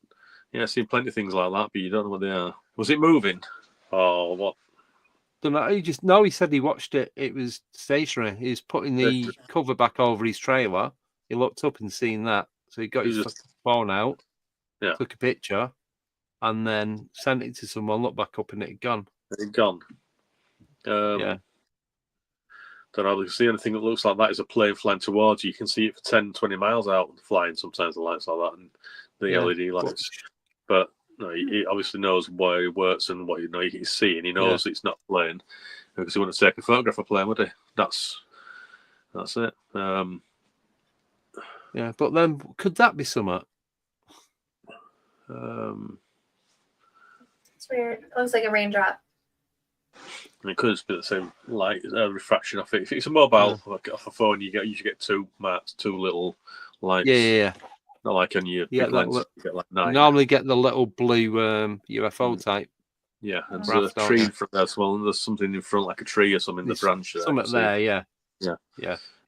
yeah, I've seen plenty of things like that, but you don't know what they are. Was it moving or what? Don't know. He said he watched it. It was stationary. He was putting the cover back over his trailer. He looked up and seen that, so he got his phone out, took a picture, and then sent it to someone. Looked back up and it had gone. It had gone. Yeah. Don't know. You see anything that looks like that is a plane flying towards you. You can see it for 10, 20 miles out flying. Sometimes the lights like that and the LED lights. But no, he obviously knows where he works and what he's seeing. He knows it's not a plane because he wouldn't take a photograph of a plane, would he? That's it. Yeah, but then could that be something? It's weird. It looks like a raindrop. It could just be the same light refraction off it. If it's a mobile, like off a phone, you usually get two little lights. Yeah. Not like on your big lens. You get like 9. You normally get the little blue UFO type. Yeah, and there's a tree in front there as well, and there's something in front like a tree or something in the branch. Something there, yeah.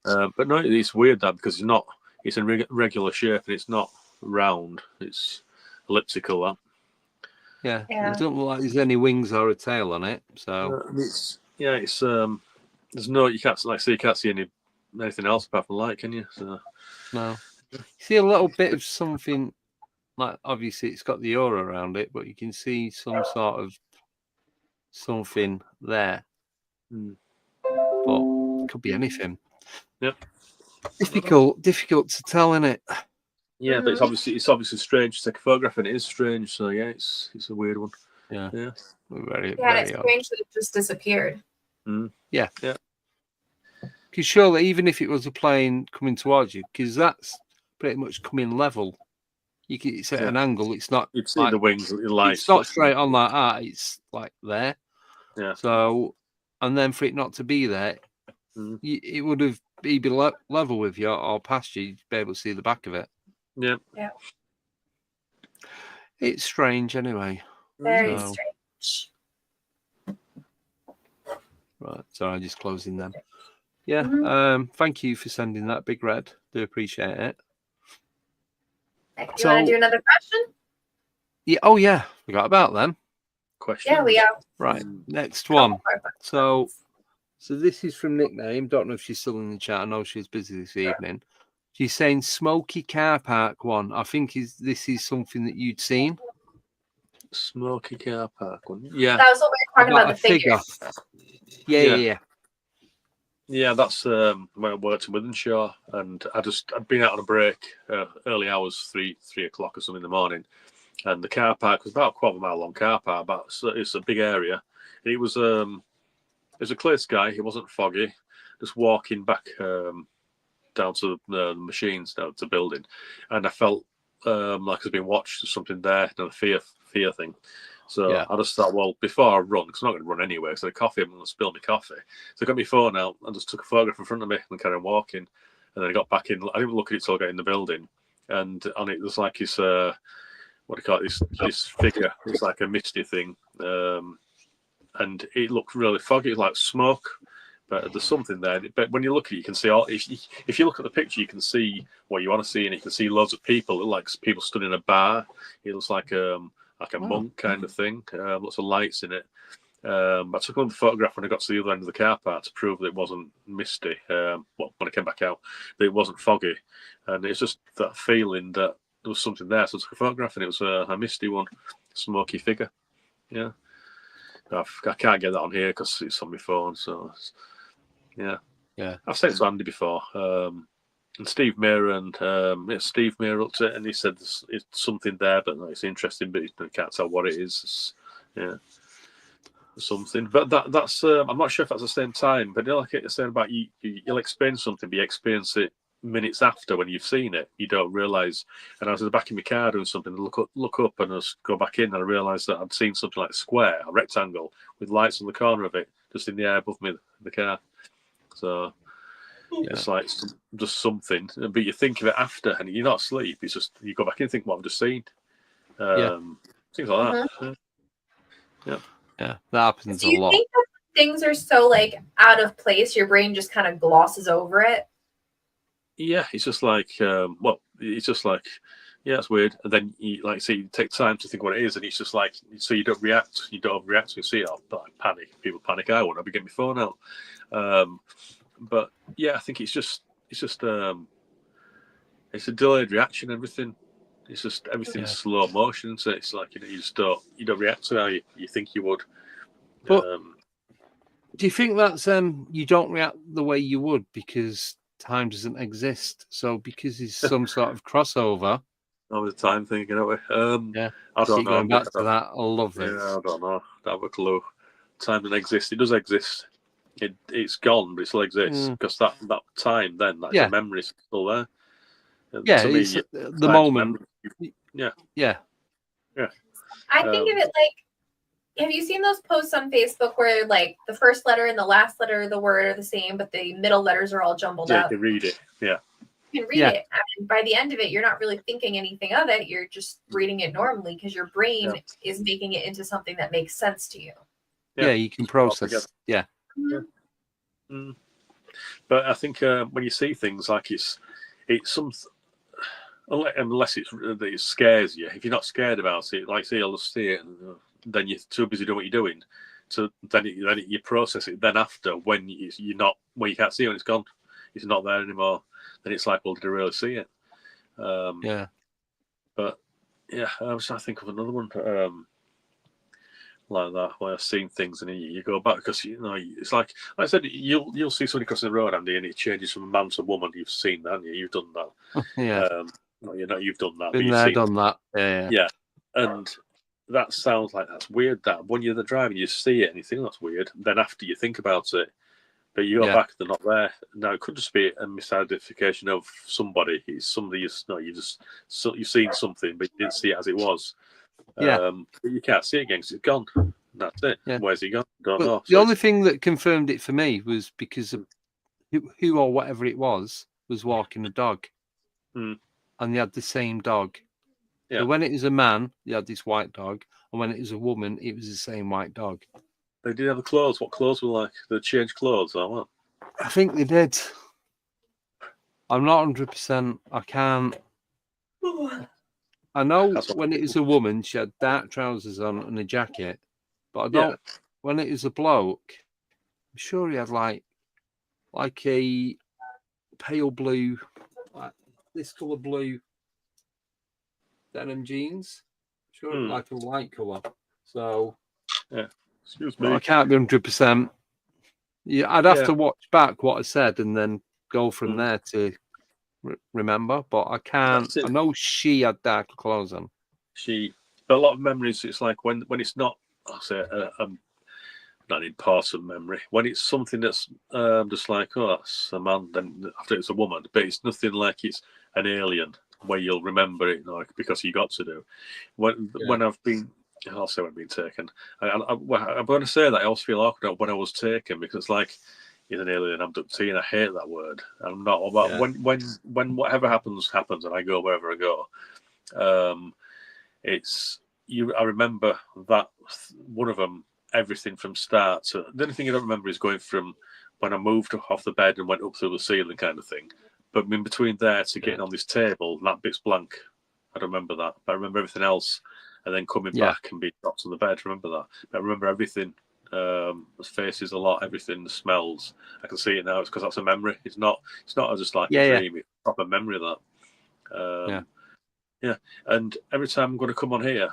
But no, it's weird that because it's in regular shape and it's not round. It's elliptical. That. Yeah. It doesn't look like there's any wings or a tail on it. So there's no, you can't see anything else apart from light, can you? So no. You see a little bit of something, like obviously it's got the aura around it, but you can see some sort of something there. But it could be anything. Yep. Difficult to tell, innit? Yeah, but it's obviously strange to take a photograph, and it is strange. So yeah, it's a weird one. Yeah. Very it's strange that it just disappeared. Yeah. Because surely, even if it was a plane coming towards you, because that's pretty much coming level. It's at an angle. It's not. You'd see the wings, the lights. It's not straight on like that. It's like there. Yeah. So, and then for it not to be there, it would have be level with you or past you. You'd be able to see the back of it. Yeah. It's strange, anyway. Very strange. Right. So I'm just closing them. Yeah. Thank you for sending that, Big Red. Do appreciate it. You want to do another question? Yeah. Oh, yeah. Forgot about them. Question. Yeah, we are. Right. Next one. So this is from Nickname. Don't know if she's still in the chat. I know she's busy this evening. She's saying Smoky Car Park one. I think this is something that you'd seen. Smoky Car Park one. Yeah. That was what we were talking about, the figure. Yeah. Yeah, that's when I worked in Withenshaw, and I'd been out on a break, early hours, 3 o'clock or something in the morning, and the car park was about a quarter of a mile long car park, but it's a big area. And it was a clear sky. It wasn't foggy. Just walking back down to the machines, down to the building, and I felt like I'd been watched or something there, a fear thing. So I just thought, well, before I run, because I'm not going to run anyway, because I had coffee, I'm going to spill my coffee. So I got my phone out and just took a photograph in front of me and carried on walking. And then I got back in. I didn't look at it till I got in the building. And on it, there's like this, what do you call it, this figure. It's like a misty thing. And it looked really foggy, like smoke. But there's something there. But when you look at it, you can see if you look at the picture, you can see what you want to see. And you can see loads of people. It looks like people stood in a bar. It looks like a monk kind of thing. Lots of lights in it. I took another photograph when I got to the other end of the car park to prove that it wasn't misty. When I came back out, that it wasn't foggy, and it's just that feeling that there was something there. So I took a photograph, and it was a misty one, smoky figure. Yeah, I can't get that on here because it's on my phone. So yeah. I've sent it to Andy before, and Steve Mayer, and Steve Mayer looked at it, and he said it's something there, but no, it's interesting, but you can't tell what it is. Something, but that's I'm not sure if that's the same time, but like you're saying about you'll experience something, but you experience it minutes after when you've seen it. You don't realise. And I was at the back of my car doing something, look up, and I just go back in, and I realised that I'd seen something like a square, a rectangle with lights on the corner of it, just in the air above me, the car. So it's like just something, but you think of it after, and you're not asleep. It's just you go back in and think, what I've just seen. Things like that. Yeah, that happens Do a you lot. think that things are so like out of place, your brain just kind of glosses over it? Yeah, it's just like, it's just like, yeah, it's weird. And then you take time to think what it is, and it's just like, so you don't react. You don't overreact. So you see it, like panic. People panic. I won't. I'll be getting my phone out. But yeah, I think it's just it's a delayed reaction. Everything. It's just everything's slow motion. So it's like you just don't react to how you think you would. But do you think that's you don't react the way you would because time doesn't exist? So because it's some sort of crossover. Over the time thing, you know. I don't know. Going back to that, I love this. Yeah, I don't know. I have a clue. Time doesn't exist. It does exist. It's gone, but it still exists because that time then that's a memory still there. Yeah, to me, it's the moment. Yeah. I think of it like, have you seen those posts on Facebook where like the first letter and the last letter of the word are the same, but the middle letters are all jumbled up? You can read it. Yeah. You can read it. And by the end of it, you're not really thinking anything of it. You're just reading it normally because your brain is making it into something that makes sense to you. Yeah, you can process. Yeah. But I think when you see things like it's some, unless it scares you. If you're not scared about it, like say you'll see it, and then you're too busy doing what you're doing. So then you process it. Then after, when you're not, when you can't see it, when it's gone, it's not there anymore. Then it's like, well, did I really see it? But yeah, I was trying to think of another one like that, where I've seen things and you go back because it's like I said, you'll see somebody crossing the road, Andy, and it changes from a man to a woman. You've seen that, haven't you? You've done that. You've done that. Been there, done that. Yeah. And that sounds like that's weird. That when you're the driver, you see it and you think that's weird. Then after you think about it, but you go back, they're not there. Now it could just be a misidentification of somebody. It's somebody you've seen something, but you didn't see it as it was. But you can't see it again because it's gone. That's it. Yeah. Where's he gone? Don't know. The only thing that confirmed it for me was because of who or whatever it was walking a dog, and they had the same dog. Yeah. So when it was a man, they had this white dog, and when it was a woman, it was the same white dog. They did have the clothes. What clothes were like? They changed clothes or what? I think they did. I'm not 100%. I can't. I know when it was a woman, she had dark trousers on and a jacket, but I don't. Yeah. When it was a bloke, I'm sure he had like a pale blue, like this colour blue denim jeans. Sure, like a light colour. So yeah, excuse me. I can't be 100%. Yeah, I'd have to watch back what I said and then go from there to remember, but I can't. I know she had dark clothes on. But a lot of memories. It's like when it's not. I'll say not important memory. When it's something that's just like, oh, that's a man. Then after it's a woman, but it's nothing like it's an alien where you'll remember it, because you got to do. When I've been, I'll say when I've been taken. I'm going to say that I also feel awkward when I was taken because like. He's an alien abductee, and I hate that word. I'm not. But when whatever happens, and I go wherever I go. It's you. I remember that one of them. Everything from start to the only thing I don't remember is going from when I moved off the bed and went up through the ceiling, kind of thing. But in between there to getting on this table, that bit's blank. I don't remember that, but I remember everything else. And then coming back and being dropped on the bed. I remember that. But I remember everything faces a lot, everything, the smells. I can see it now. It's because that's a memory. It's not just like Yeah, a yeah. dream. It's a proper memory of that. Yeah. And every time I'm going to come on here,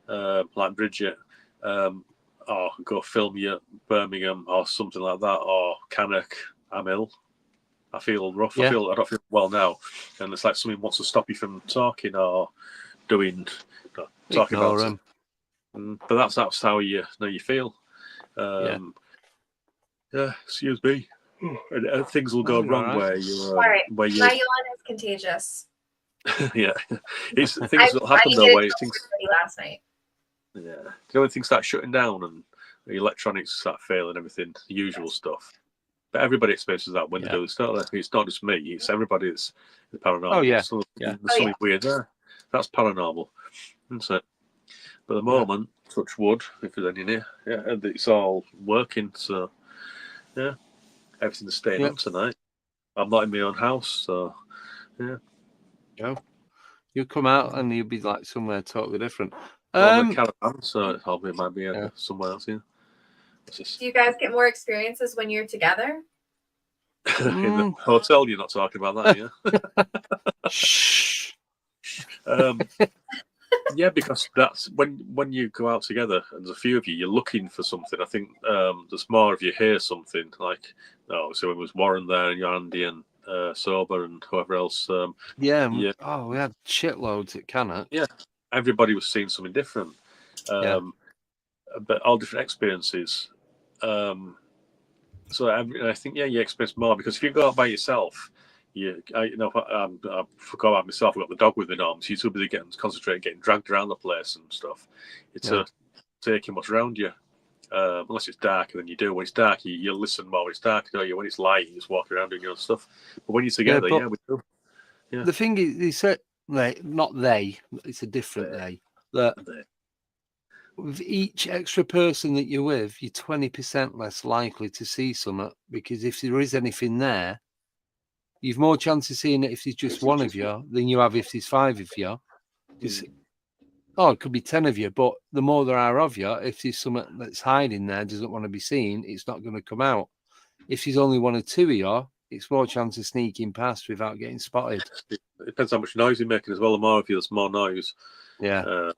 like Bridget, or go film you at Birmingham or something like that, or Cannock, I'm ill. I feel rough. Yeah. I don't feel well now, and it's like something wants to stop you from talking or doing, talking Ignore about them. it. But that's how you feel. Yeah. Yeah. Excuse me. And things will go Oh, you're wrong all right. where you All right. where you My yawn is contagious. yeah. It's things I that happen did though it where things last night. yeah. When things start shutting down and the electronics start failing, everything, the usual stuff. But everybody experiences that when they do this. It's not just me. It's everybody that's paranormal. Oh, yeah. There's something weird there. That's paranormal, isn't it? But at the moment, touch wood, if there's any near, and it's all working. So, yeah, everything's staying on tonight. I'm not in my own house, so, yeah. No. You'll come out and you'll be like somewhere totally different. I'm in a caravan, so it might be somewhere else, Do you guys get more experiences when you're together? In the hotel, you're not talking about that, yeah? Shh. Yeah, because that's when you go out together and there's a few of you, you're looking for something. I think there's more of you hear something like, so it was Warren there and Andy and Sober and whoever else. Oh, we had shitloads at Cannock. Yeah, everybody was seeing something different. But all different experiences. So I think you experience more because if you go out by yourself. I forgot about myself. I've got the dog with me now. So you're too busy getting dragged around the place and stuff. It's taking what's around you. Unless it's dark, and then you do. When it's dark, you listen more. When it's dark, don't you? When it's light, you just walk around doing your own stuff. But when you're together, we do. Yeah. The thing is, they said not they. It's a different they. That with each extra person that you're with, you're 20% less likely to see something because if there is anything there. You've more chance of seeing it if there's just one of you than you have if there's 5 of you. It could be 10 of you, but the more there are of you, if there's something that's hiding there, doesn't want to be seen, it's not going to come out. If there's only 1 or 2 of you, it's more chance of sneaking past without getting spotted. It depends how much noise you're making as well. The more of you, there's more noise. Yeah.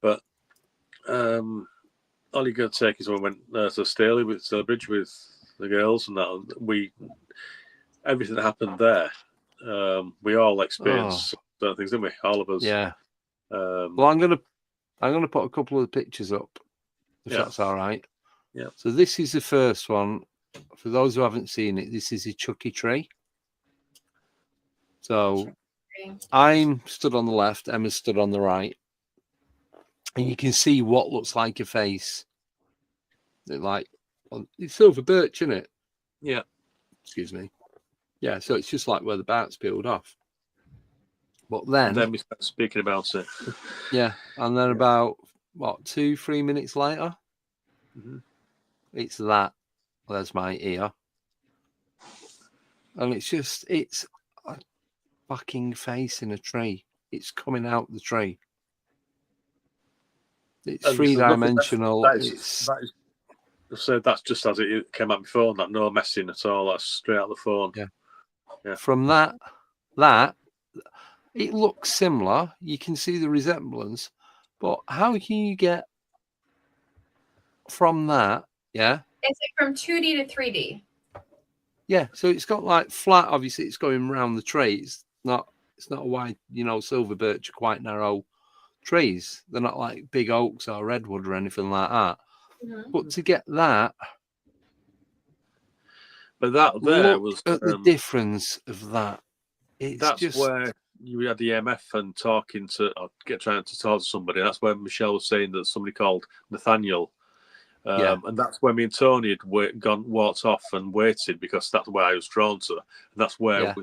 But all you got to take is when we went to Staley with Bridge with the girls and that everything that happened there, we all experienced certain things, didn't we? All of us. Yeah. Well, I'm gonna put a couple of the pictures up, if that's all right. Yeah. So this is the first one. For those who haven't seen it, this is a Chucky tree. So I'm stood on the left, Emma's stood on the right, and you can see what looks like a face. It's silver birch, isn't it? Yeah. Excuse me. Yeah, so it's just like where the bark's peeled off. But then we start speaking about it. Yeah, and then about 2-3 minutes later, it's that. There's my ear, and it's a fucking face in a tree. It's coming out the tree. It's 3-dimensional. So that's just as it came out before. That no messing at all. That's straight out the phone. Yeah. From that it looks similar. You can see the resemblance, but how can you get from that? Yeah. Is it from 2D to 3D? Yeah. So it's got like flat. Obviously, it's going around the tree. It's not a wide. Silver birch are quite narrow trees. They're not like big oaks or redwood or anything like that. But to get that. But that there was the difference of that. That's where you had the EMF and trying to talk to somebody. That's where Michelle was saying that somebody called Nathaniel. And that's where me and Tony had walked off and waited because that's where I was drawn to. And that's where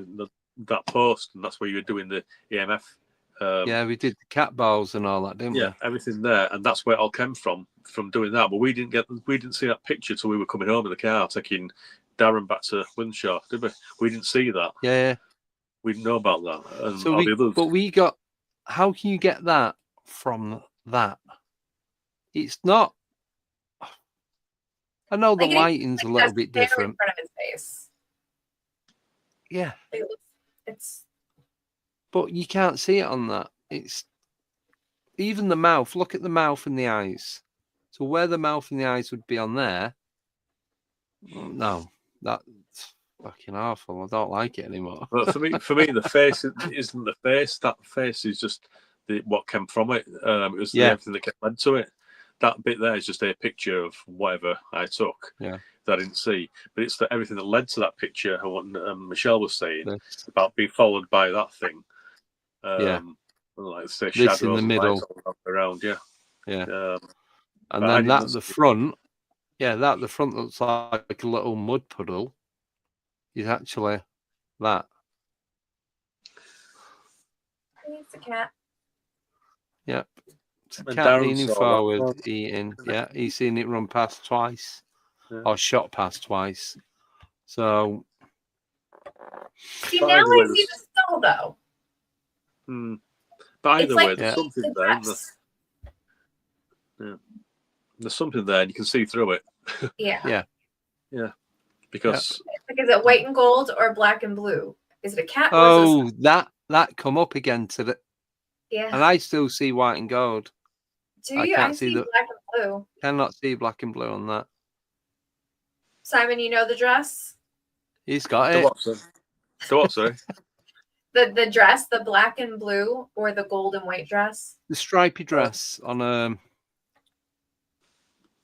that post, and that's where you were doing the EMF. We did the cat balls and all that, didn't we? Yeah, everything there, and that's where it all came from doing that. But we didn't see that picture till we were coming home in the car taking Darren back to Winshaw, did we? We didn't see that. Yeah. We didn't know about that. And so we got. How can you get that from that? It's not. I know the Like, it lighting's a little bit there in different. front of his face. Yeah, It's but you can't see it on that. It's even the mouth. Look at the mouth and the eyes. So where the mouth and the eyes would be on there, no, that's fucking awful. I don't like it anymore. But for me, the face isn't the face. That face is just what came from it. It was everything that led to it. That bit there is just a picture of whatever I took that I didn't see. But it's everything that led to that picture, and what Michelle was saying about being followed by that thing. Like say shadows in the middle all around. And then that at the front, that at the front looks like a little mud puddle. Is actually that. it's a cat. Yep. It's a cat leaning forward, eating. Yeah, he's seen it run past twice, or shot past twice. So. See, now I see the skull, though. But either way, there's something there. There's something there, and you can see through it. Yeah. Because is it white and gold or black and blue? Is it a cat? Oh, that come up again to the. Yeah. And I still see white and gold. Do you? I see black and blue. Cannot see black and blue on that. Simon, you know the dress? He's got it. The what, sorry? The dress, the black and blue or the gold and white dress? The stripy dress on I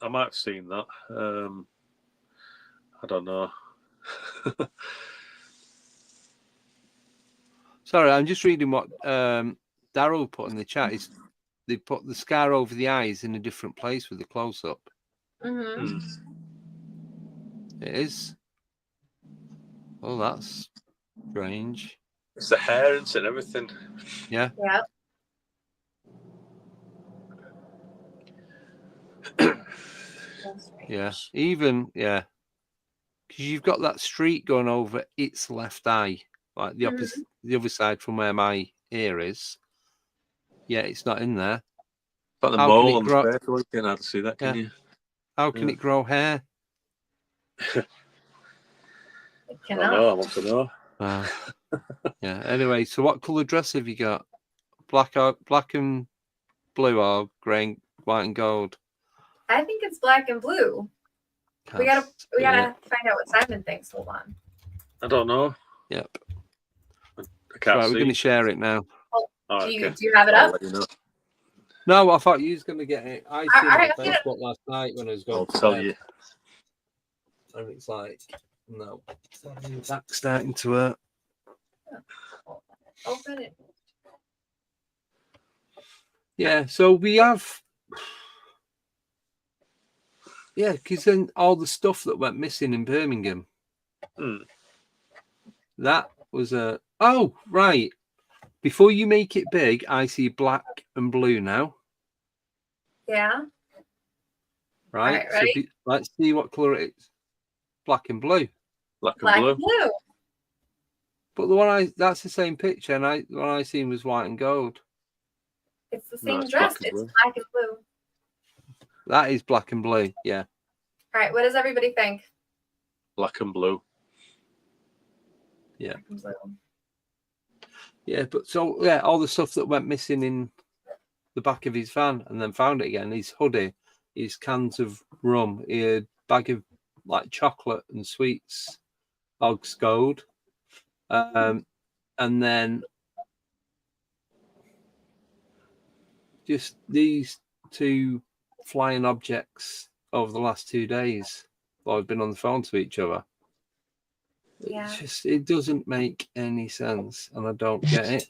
might have seen that. I don't know. Sorry, I'm just reading what Daryl put in the chat. They put the scar over the eyes in a different place with the close-up. Mm-hmm. It is. Oh, that's strange. It's the hair and everything. Yeah. Yeah. Even because you've got that streak going over its left eye, like the opposite, the other side from where my ear is. Yeah, it's not in there. But the mole on the face, you can't hardly see that, can you? How can it grow hair? It cannot. I want to know. Yeah. Anyway, so what colour dress have you got? Black and blue, or grey, white and gold? I think it's black and blue. We gotta find out what Simon thinks. Hold on. I don't know. Yep. I can't see. We're going to share it now. Do you have it up? No, I thought you was going to get it. I seen it on Facebook last night when I was going. I'll tell you. And it's like, no, back starting to hurt. Open it. Yeah, so we have. Yeah, because then all the stuff that went missing in Birmingham. That was a. Oh, right. Before you make it big, I see black and blue now. Yeah. Right. All right, ready? So let's see what colour it is. Black and blue. Black and blue. But the one that's the same picture, and the one I seen was white and gold. It's the same dress. It's black and blue. That is black and blue, yeah. All right, what does everybody think? Black and blue. Yeah. Black and blue. Yeah, but so all the stuff that went missing in the back of his van and then found it again, his hoodie, his cans of rum, a bag of like chocolate and sweets, Og's Gold. And then just these two flying objects over the last 2 days while I've been on the phone to each other. Yeah. It doesn't make any sense, and I don't get it.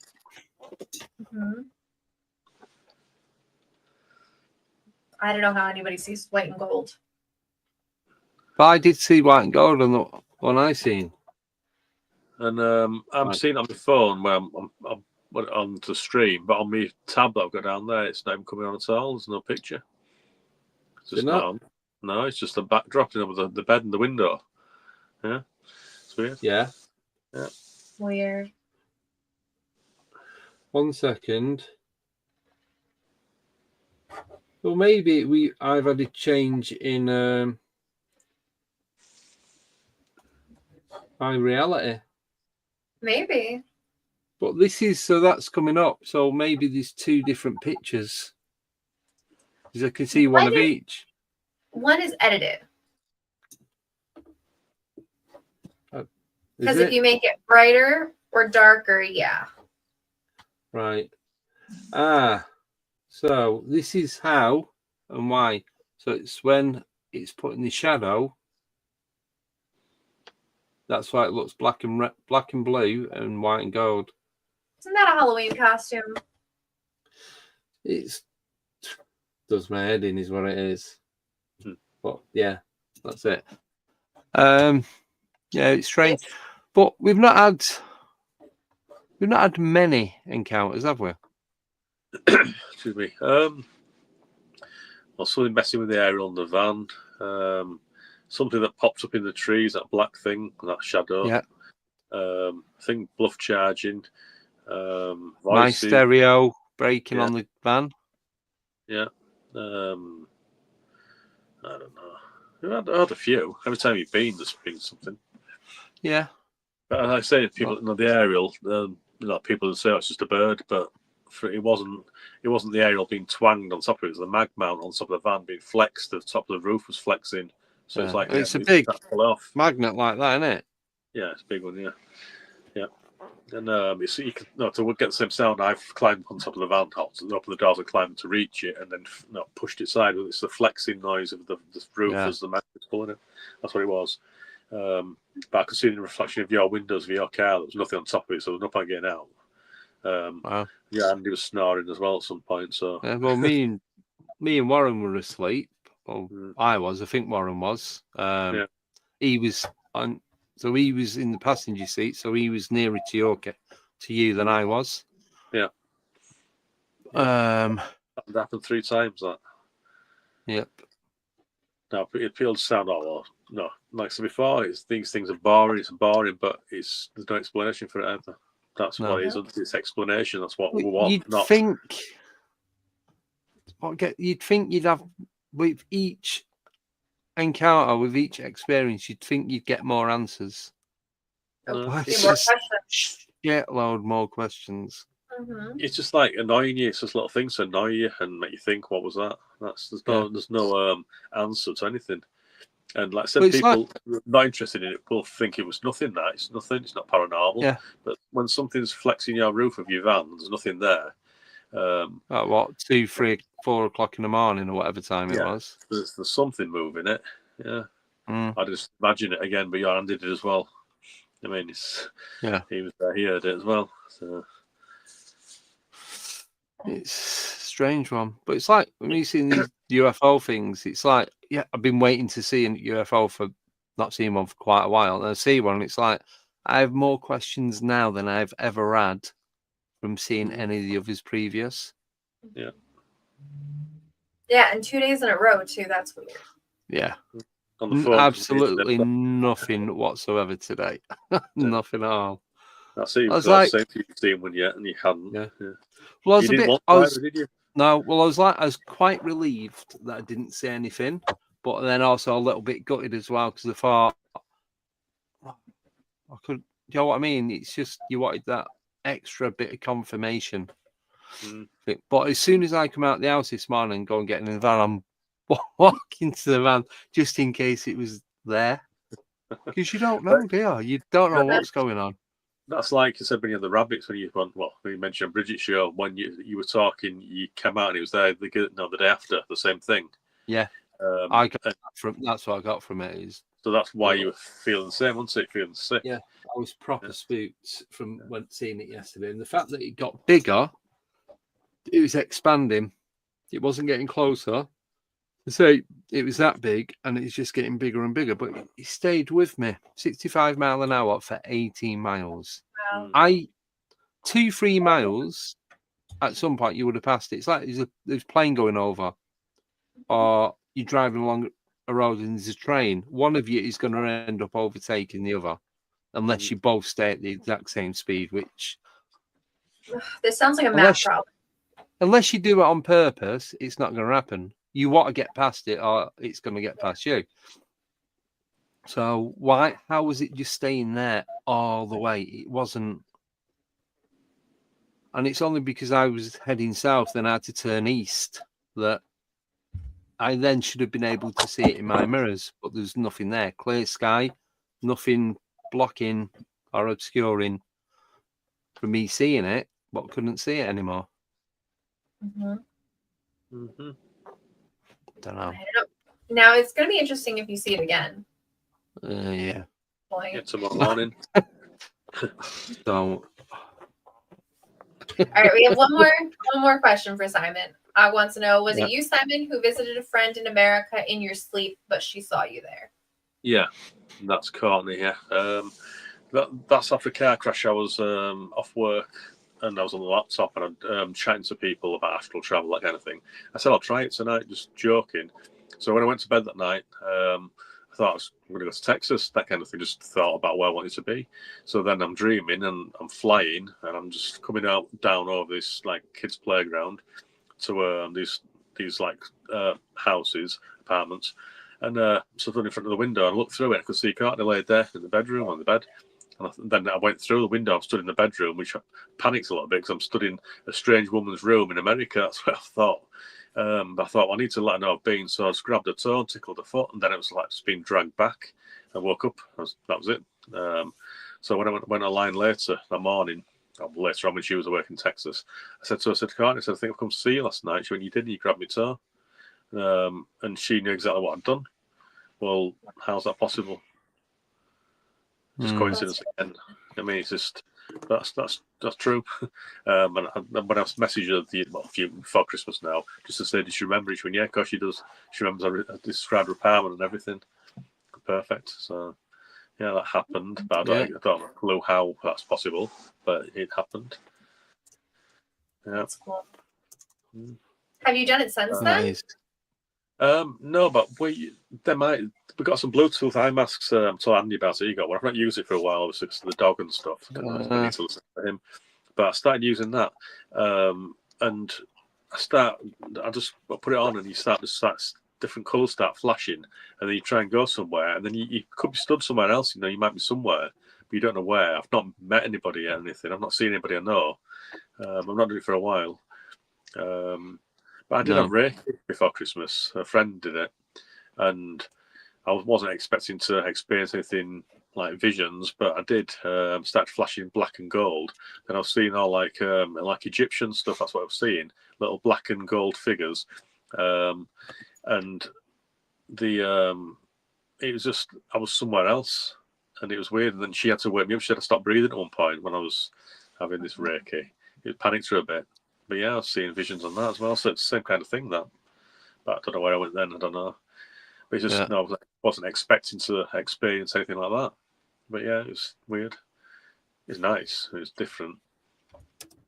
I don't know how anybody sees white and gold. But I did see white and gold on the one I seen. And I'm seeing it on my phone where I'm on the stream, but on my tab that I've got down there, it's not even coming on at all. There's no picture. It's just not on. No, it's just a backdrop over the bed and the window. Yeah. It's weird. Yeah. Yeah. Weird. 1 second. Well, maybe I've had a change in High reality. Maybe. But this is, so that's coming up. So maybe there's 2 different pictures. Because I can see one of each. One is edited. Is Because if it? you make it brighter or darker, yeah. Right. So this is how and why. So it's when it's put in the shadow. That's why it looks black and blue and white and gold. Isn't that a Halloween costume? It's does my head in is what it is. But yeah, that's it. Yeah, it's strange. But we've not had many encounters, have we? Excuse me. Well, something messing with the aerial in the van. Something that pops up in the trees, that black thing, that shadow. Yeah. Thing bluff charging. My Voices. stereo breaking on the van. Yeah. I don't know. I had a few. Every time you've been, there's been something. Yeah. But like I say, people, the aerial, people would say it's just a bird, but it wasn't the aerial being twanged on top of it. It was the mag mount on top of the van being flexed. The top of the roof was flexing. So it's like it's a big off. magnet like that, isn't it? Yeah, it's a big one. Yeah. And you can to get the same sound. I've climbed on top of the van tops and opened the doors and climbed to reach it, and then pushed it sideways. It's the flexing noise of the roof as the magnet's pulling it. That's what it was. But I could see the reflection of your windows of your car. There was nothing on top of it, so there was no point getting out. Wow. Yeah, and he was snoring as well at some point. So well, me and Warren were asleep. Well, I think Warren was. He was on. So he was in the passenger seat, so he was nearer to you than I was. Yeah. That happened 3 times. That. Yep. Now people sound no. Like I said before, these things are boring. It's boring, but there's no explanation for it either. That's what it is. It's explanation. That's what we want. You'd think you'd have with each encounter, with each experience, you'd think you'd get more answers. Shitload more questions. Mm-hmm. It's just like annoying you. It's just little things to annoy you and make you think, "What was that?" There's no answer to anything. And like I said, people not interested in it will think it was nothing. That it's nothing. It's not paranormal. Yeah. But when something's flexing your roof of your van, there's nothing there. At what 2, 3, 4 o'clock in the morning or whatever time it was. There's something moving it. Yeah. I just imagine it again, but your hand did it as well. I mean, he was there, he heard it as well. So it's a strange one, but it's like when you see these UFO things, it's like, I've been waiting to see a UFO for not seeing one for quite a while, and I see one, and it's like I have more questions now than I've ever had from seeing any of the others previous. Yeah. Yeah, and 2 days in a row too. That's weird. Yeah. Absolutely nothing whatsoever today. Nothing at all. That's it. I was like, you've seen one yet, and you hadn't. Yeah. Well, did you? No. Well, I was quite relieved that I didn't see anything, but then also a little bit gutted as well because I thought I could. You know what I mean? It's just you wanted that extra bit of confirmation. But as soon as I come out the house this morning and go and get in the van, I'm walking to the van just in case it was there, because you don't know, do you? You don't know what's going on. That's like you said when you had the rabbits, when you mentioned Bridget's show, when you were talking, you came out and it was there the day after, the same thing. Yeah, I got that's what I got from it. So that's why you were feeling the same, wasn't it? Feeling sick. Yeah, I was proper spooked from seeing it yesterday, and the fact that it got bigger, it was expanding. It wasn't getting closer. So it was that big, and it's just getting bigger and bigger. But it stayed with me, 65 miles an hour for 18 miles. Wow. 2-3 miles. At some point, you would have passed it. It's like there's a plane going over, or you're driving along a road and there's a train. One of you is going to end up overtaking the other, unless you both stay at the exact same speed. Which this sounds like a math problem. Unless you do it on purpose, it's not going to happen. You want to get past it, or it's going to get past you. So how was it just staying there all the way? It wasn't, and it's only because I was heading south, then I had to turn east, that I then should have been able to see it in my mirrors, but there's nothing there. Clear sky, nothing blocking or obscuring for me seeing it, but couldn't see it anymore. Mm-hmm. Mm-hmm. Don't know. I don't know. Now it's going to be interesting if you see it again. Yeah. Point. Yeah, tomorrow morning. So. All right, we have one more question for Simon. I want to know, was Yeah. it you, Simon, who visited a friend in America in your sleep, but she saw you there? Yeah, that's Courtney. Yeah, that's after a car crash. I was off work and I was on the laptop and I'm chatting to people about astral travel, that kind of thing. I said I'll try it tonight, just joking. So when I went to bed that night, I thought I was going to go to Texas, that kind of thing. Just thought about where I wanted to be. So then I'm dreaming and I'm flying and I'm just coming down over this like kids' playground to these like houses, apartments. And stood in front of the window and looked through it. I could see Courtney laid there in the bedroom on the bed. And then I went through the window. I'm stood in the bedroom, which panics a little bit because I'm stood in a strange woman's room in America. That's what I thought. But I thought, well, I need to let her know I've been. So I just grabbed her toe and tickled her foot. And then it was like just being dragged back. I woke up. That was it. So when I went online later that morning, later on when she was awake in Texas, I said to Courtney, I think I've come to see you last night. She went, you did, and you grabbed my toe. And she knew exactly what I'd done. Well, how's that possible? Just coincidence again. I mean, it's just that's true. And when I messaged her a few before Christmas now, just to say, does she remember it? She went, yeah, of course she does. She remembers I described her apartment and everything. Perfect. So yeah, that happened. But I don't have a clue how that's possible, but it happened. Yeah. That's cool. Have you done it since then? No, but we got some Bluetooth eye masks. I'm told Andy about it. You got one. I've not used it for a while, obviously, because of the dog and stuff. I need to listen to him. But I started using that, and I just put it on, and you start different colours start flashing, and then you try and go somewhere, and then you could be stood somewhere else. You might be somewhere, but you don't know where. I've not met anybody yet, anything. I've not seen anybody I know. I'm not doing it for a while. But I did have Reiki before Christmas. A friend did it, and I wasn't expecting to experience anything like visions, but I did. Start flashing black and gold, and I was seeing all like Egyptian stuff. That's what I was seeing, little black and gold figures, and it was just I was somewhere else, and it was weird. And then she had to wake me up. She had to stop breathing at one point when I was having this Reiki. It panicked her a bit. But yeah, I was seeing visions on that as well. So it's the same kind of thing, that. But I don't know where I went then. I don't know. But it's just, I wasn't expecting to experience anything like that. But yeah, it was weird. It's nice. It's different.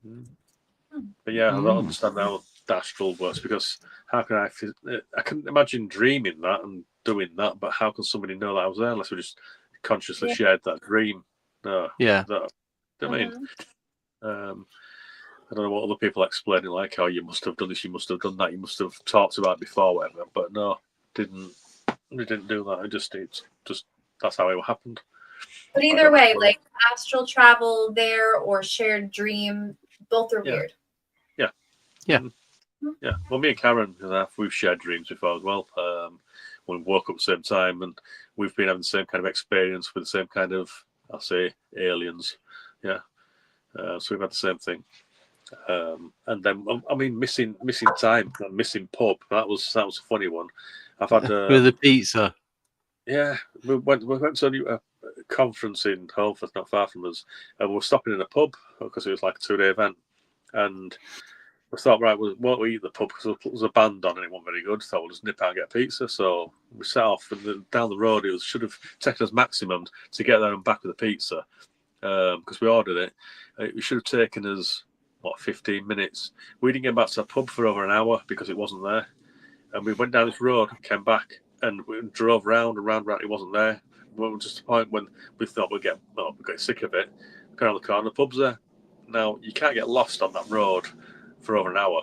But yeah, I don't understand how the astral works, because how can I can imagine dreaming that and doing that, but how can somebody know that I was there unless we just consciously shared that dream? No. Yeah. I mean, I don't know what other people explain it like, oh, you must have done this, you must have done that, you must have talked about it before, whatever. But no, we didn't do that. It just that's how it happened. But either way, like astral travel there or shared dream, both are weird. Yeah. Yeah. Yeah. Well, me and Karen, we've shared dreams before as well. When we woke up at the same time, and we've been having the same kind of experience with the same kind of, I'll say, aliens. Yeah. So we've had the same thing. And then I mean, missing time, missing pub. That was a funny one. I've had with the pizza. Yeah, we went to a conference in Holford, not far from us, and we were stopping in a pub because it was like a 2-day event. And we thought, right, we won't eat the pub because there was a band on and it wasn't very good. So we'll just nip out and get pizza. So we set off, and down the road, should have taken us maximum to get there and back with the pizza, because we ordered it. It should have taken us 15 minutes. We didn't get back to the pub for over an hour because it wasn't there. And we went down this road, came back, and we drove round and round. It wasn't there. We were just a point when we thought we got sick of it. Got around the corner, the pub's there. Now, you can't get lost on that road for over an hour.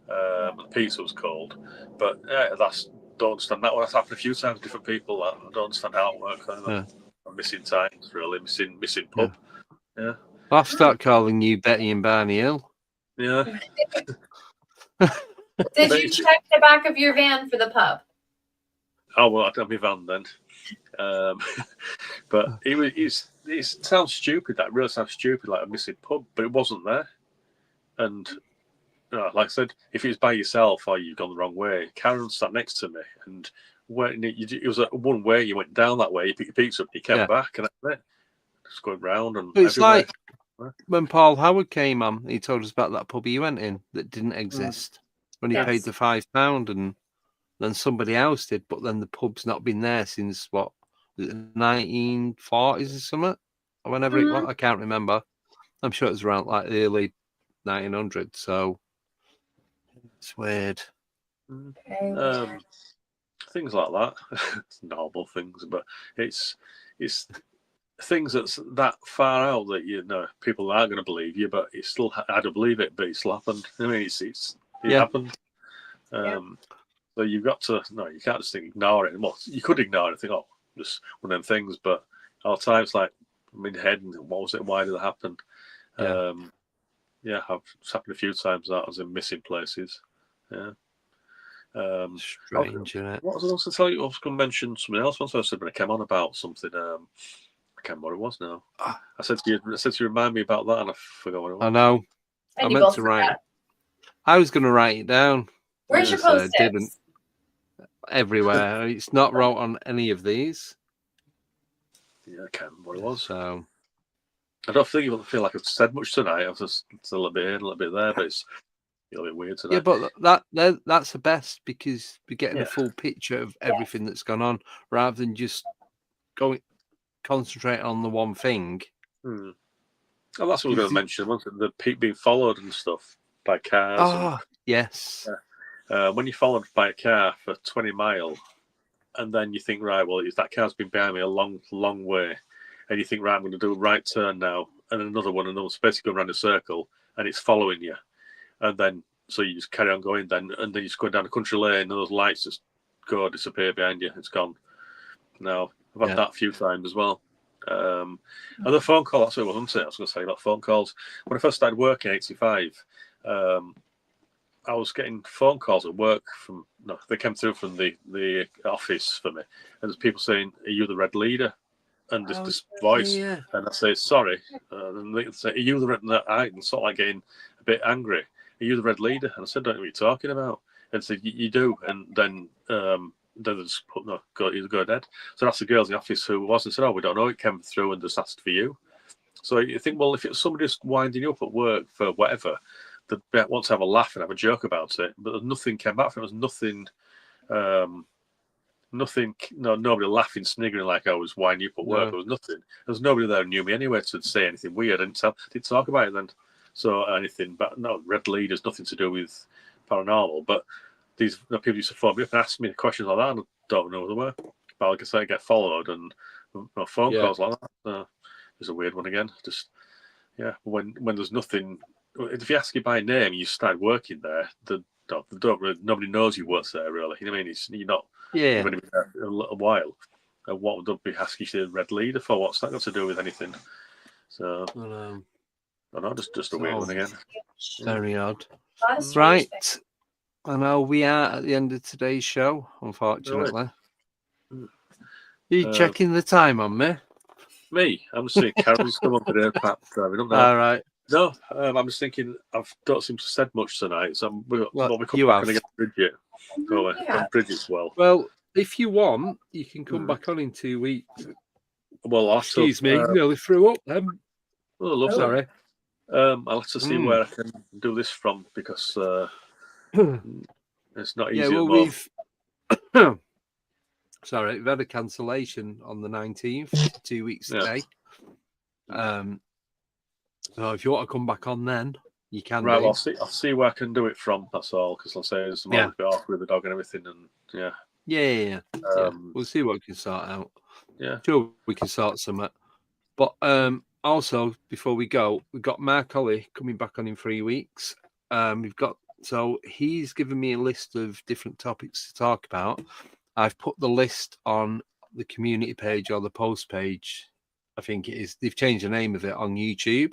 The pizza was cold. But that's don't understand that. That's happened a few times. Different people. I don't understand how it works. I'm missing times, really. Missing pub. Yeah. I'll start calling you Betty and Barney Hill. Yeah. Did you check the back of your van for the pub? Oh well, I don't have my van then. But it sounds stupid. That really sounds stupid, like a missing pub, but it wasn't there. And like I said, if it was by yourself or you've gone the wrong way, Karen sat next to me, and when it was one way, you went down that way, you picked your pizza up, you came back, and that's it. Just going round and it's everywhere. like when Paul Howard came on, he told us about that pub he went in that didn't exist when he paid the £5, and then somebody else did, but then the pub's not been there since what, 1940s or something, or whenever it was. I can't remember. I'm sure it was around like the early 1900s. So it's weird. Things like that. It's normal things, but it's things that's that far out that people aren't going to believe you, but it's still I don't believe it, but it still happened. I mean, it happened. So you've got to you can't just ignore it. Well, you could ignore it and think, oh, just one of them things, but all the time it's like I'm in head and what was it? Why did it happen? It's happened a few times that I was in missing places. Yeah. Strange, isn't it? What was I going to tell you? I was going to mention something else once I said when I came on about something. I can't remember what it was now. I said to you, remind me about that, and I forgot what it was. I know. I meant to write it. I was going to write it down. Where's your post-its? Didn't. Everywhere. It's not wrote on any of these. Yeah, I can't remember what it was. So I don't feel like I've said much tonight. I've just it's a little bit here, a little bit there, but it's a little bit weird tonight. Yeah, but that's the best because we're getting a full picture of everything that's gone on rather than just concentrate on the one thing. Oh, that's what we're going to mention. The people being followed and stuff by cars. Oh, yes. When you're followed by a car for 20 miles, and then you think, right, well, that car's been behind me a long, long way, and you think, right, I'm going to do a right turn now, and another one, and it's basically going around a circle, and it's following you, and then so you just carry on going, and then you just go down a country lane, and those lights just disappear behind you. It's gone. Now I've had that a few times as well. And the phone call, that's what it was, wasn't it? I was going to say about phone calls. When I first started working in 85, I was getting phone calls at work they came through from the office for me, and there's people saying, "Are you the red leader?" And this voice, and I say, "Sorry," and they say, "Are you the red?" And sort of like getting a bit angry. "Are you the red leader?" And I said, "Don't know what you're talking about." And said, "You do," and then they just put go dead. So that's the girls in the office who was and said, "Oh, we don't know. It came through and just asked for you." So you think, well, if it's somebody just winding you up at work for whatever, they want to have a laugh and have a joke about it, but nothing came back from it. There was nothing, nobody laughing, sniggering like I was winding you up at work. There was nothing. There was nobody there who knew me anyway to say anything weird. I didn't talk about it then. So anything, but no, red leaders, nothing to do with paranormal. But these people used to phone me up and ask me questions like that, and I don't know who they were. But like I say, I get followed and phone calls like that. It's a weird one again. Just when there's nothing. If you ask you by name, you start working there. Nobody knows you work there really. You know what I mean? You're not. You've only been there a little while. And what would they be asking you the red leader for? What's that got to do with anything? So I know, just a weird one again. Very odd. Right. I know we are at the end of today's show, unfortunately. Are you checking the time on me? Me? I'm just saying Carol's come up with her pat driving up now. All right. No, I'm just thinking I don't seem to have said much tonight, so we you have. Get Bridget. Bridget as well. Well, if you want, you can come back on in 2 weeks. Well, excuse me, nearly threw up then. Sorry. I'll have to see where I can do this from because it's not easy. Yeah, well, we've we've had a cancellation on the 19th, 2 weeks today. So if you want to come back on, then you can. Right, well, I'll see where I can do it from. That's all, because I'll say there's a bit off with the dog and everything, and we'll see what we can sort out. Yeah, sure, we can sort some. But also, before we go, we've got Mark Ollie coming back on in 3 weeks. We've got So he's given me a list of different topics to talk about. I've put the list on the community page or the post page. I think it is. They've changed the name of it on YouTube.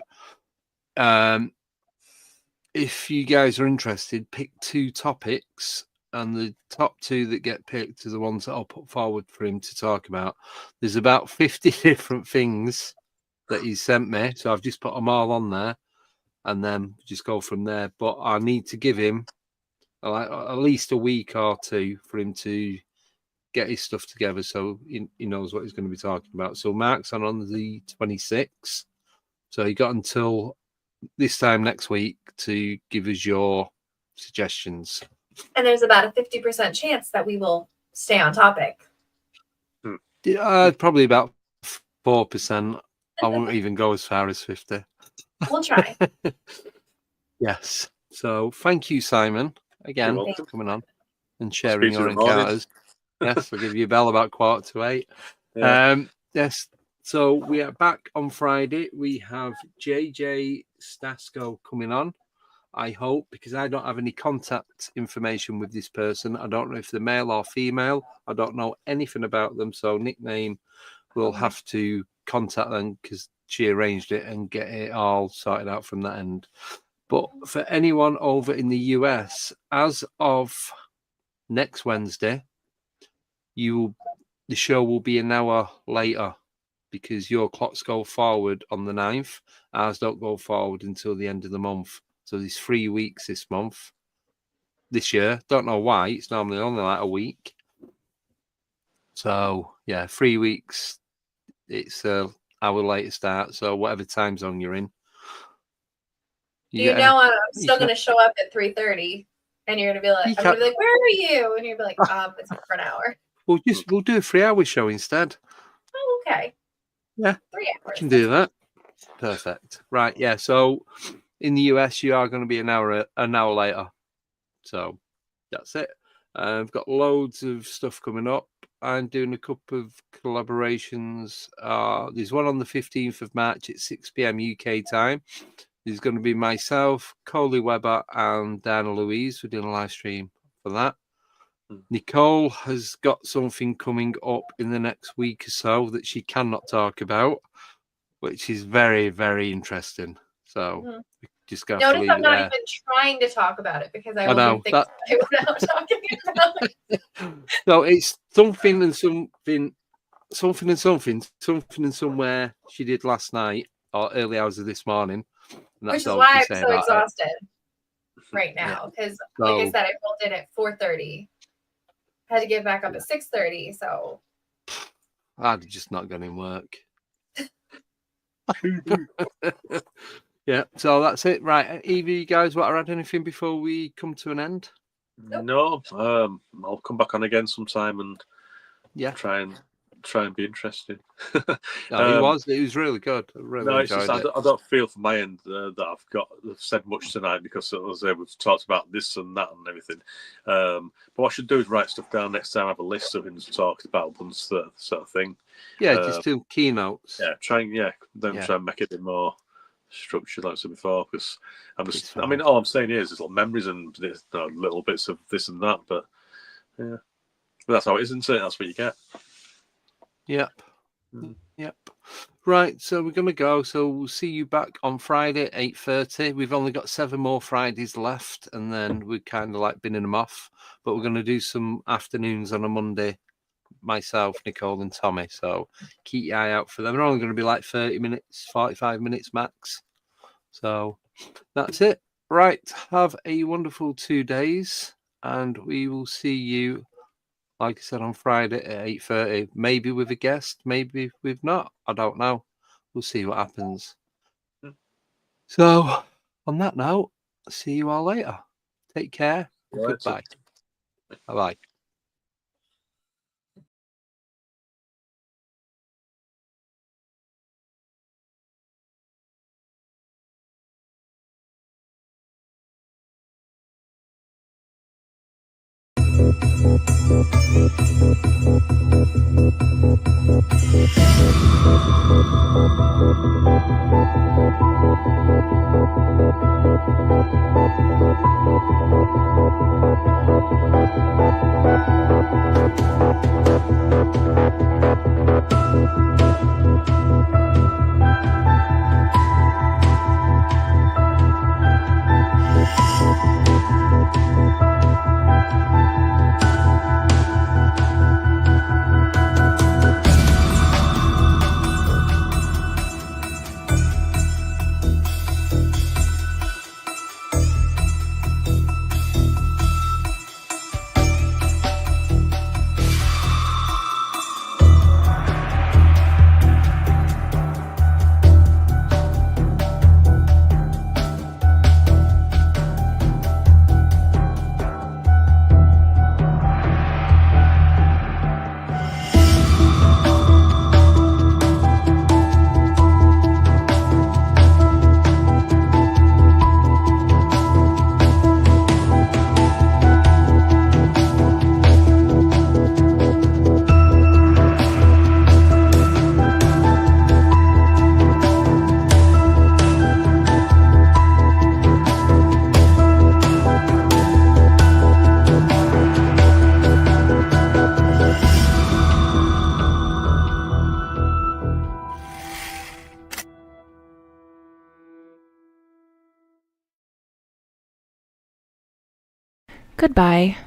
If you guys are interested, pick 2 topics, and the top 2 that get picked are the ones that I'll put forward for him to talk about. There's about 50 different things that he's sent me, so I've just put them all on there, and then just go from there. But I need to give him at least a week or 2 for him to get his stuff together, so he knows what he's going to be talking about. So Mark's on the 26th, so you got until this time next week to give us your suggestions. And there's about a 50% chance that we will stay on topic. Probably about 4%. I won't even go as far as 50. We'll try. Yes. So thank you, Simon, again, for coming on and sharing your encounters. Yes, I'll give you a bell about 7:45. Yeah. Yes. So we are back on Friday. We have JJ Stasko coming on, I hope, because I don't have any contact information with this person. I don't know if they're male or female. I don't know anything about them. So nickname, we'll have to contact them because she arranged it and get it all sorted out from that end. But for anyone over in the US, as of next Wednesday, the show will be an hour later, because your clocks go forward on the 9th. Ours don't go forward until the end of the month. So there's 3 weeks this month, this year. Don't know why. It's normally only like a week. So, yeah, 3 weeks. It's an hour later start. So whatever time zone you're in. I'm still going to show up at 3:30. And you're going to be like, I'm going to be like, where are you? And you're going to be like, it's for an hour. We'll do a 3-hour show instead. Oh, okay. Yeah, 3 hours. I can do that. Perfect. Right, yeah. So in the US, you are going to be an hour later. So that's it. I've got loads of stuff coming up. I'm doing a couple of collaborations. There's one on the 15th of March at 6 p.m. UK time. There's going to be myself, Coley Webber, and Diana Louise. We're doing a live stream for that. Nicole has got something coming up in the next week or so that she cannot talk about, which is very, very interesting. So we just got to leave it there. Notice I'm not even trying to talk about it because I will do things without talking about it. So it's something and somewhere she did last night or early hours of this morning. And which is why I'm so exhausted right now because, like I said, I rolled in at 4:30. Had to get back up at 6:30, so I'd just not gone in work. Yeah, so that's it. Right, either you guys want to add anything before we come to an end? No, I'll come back on again sometime and try and be interesting. No, it was really good. I really enjoyed it. I don't feel from my end that I've said much tonight because as we've talked about this and that and everything. But what I should do is write stuff down next time. I have a list of things to talk about, once that sort of thing. Yeah, just do keynotes. Yeah, try and make it a bit more structured, like I said before. Because all I'm saying is little memories and little bits of this and that. But yeah, but that's how it is, isn't it? That's what you get. Yep. Yep. Right, so we're going to go. So we'll see you back on Friday at 8:30. We've only got 7 more Fridays left, and then we're kind of like binning them off. But we're going to do some afternoons on a Monday, myself, Nicole, and Tommy. So keep your eye out for them. They're only going to be like 30 minutes, 45 minutes max. So that's it. Right, have a wonderful 2 days, and we will see you, like I said, on Friday at 8:30, maybe with a guest, maybe with not. I don't know. We'll see what happens. So, on that note, see you all later. Take care. Goodbye. Bye-bye. Goodbye.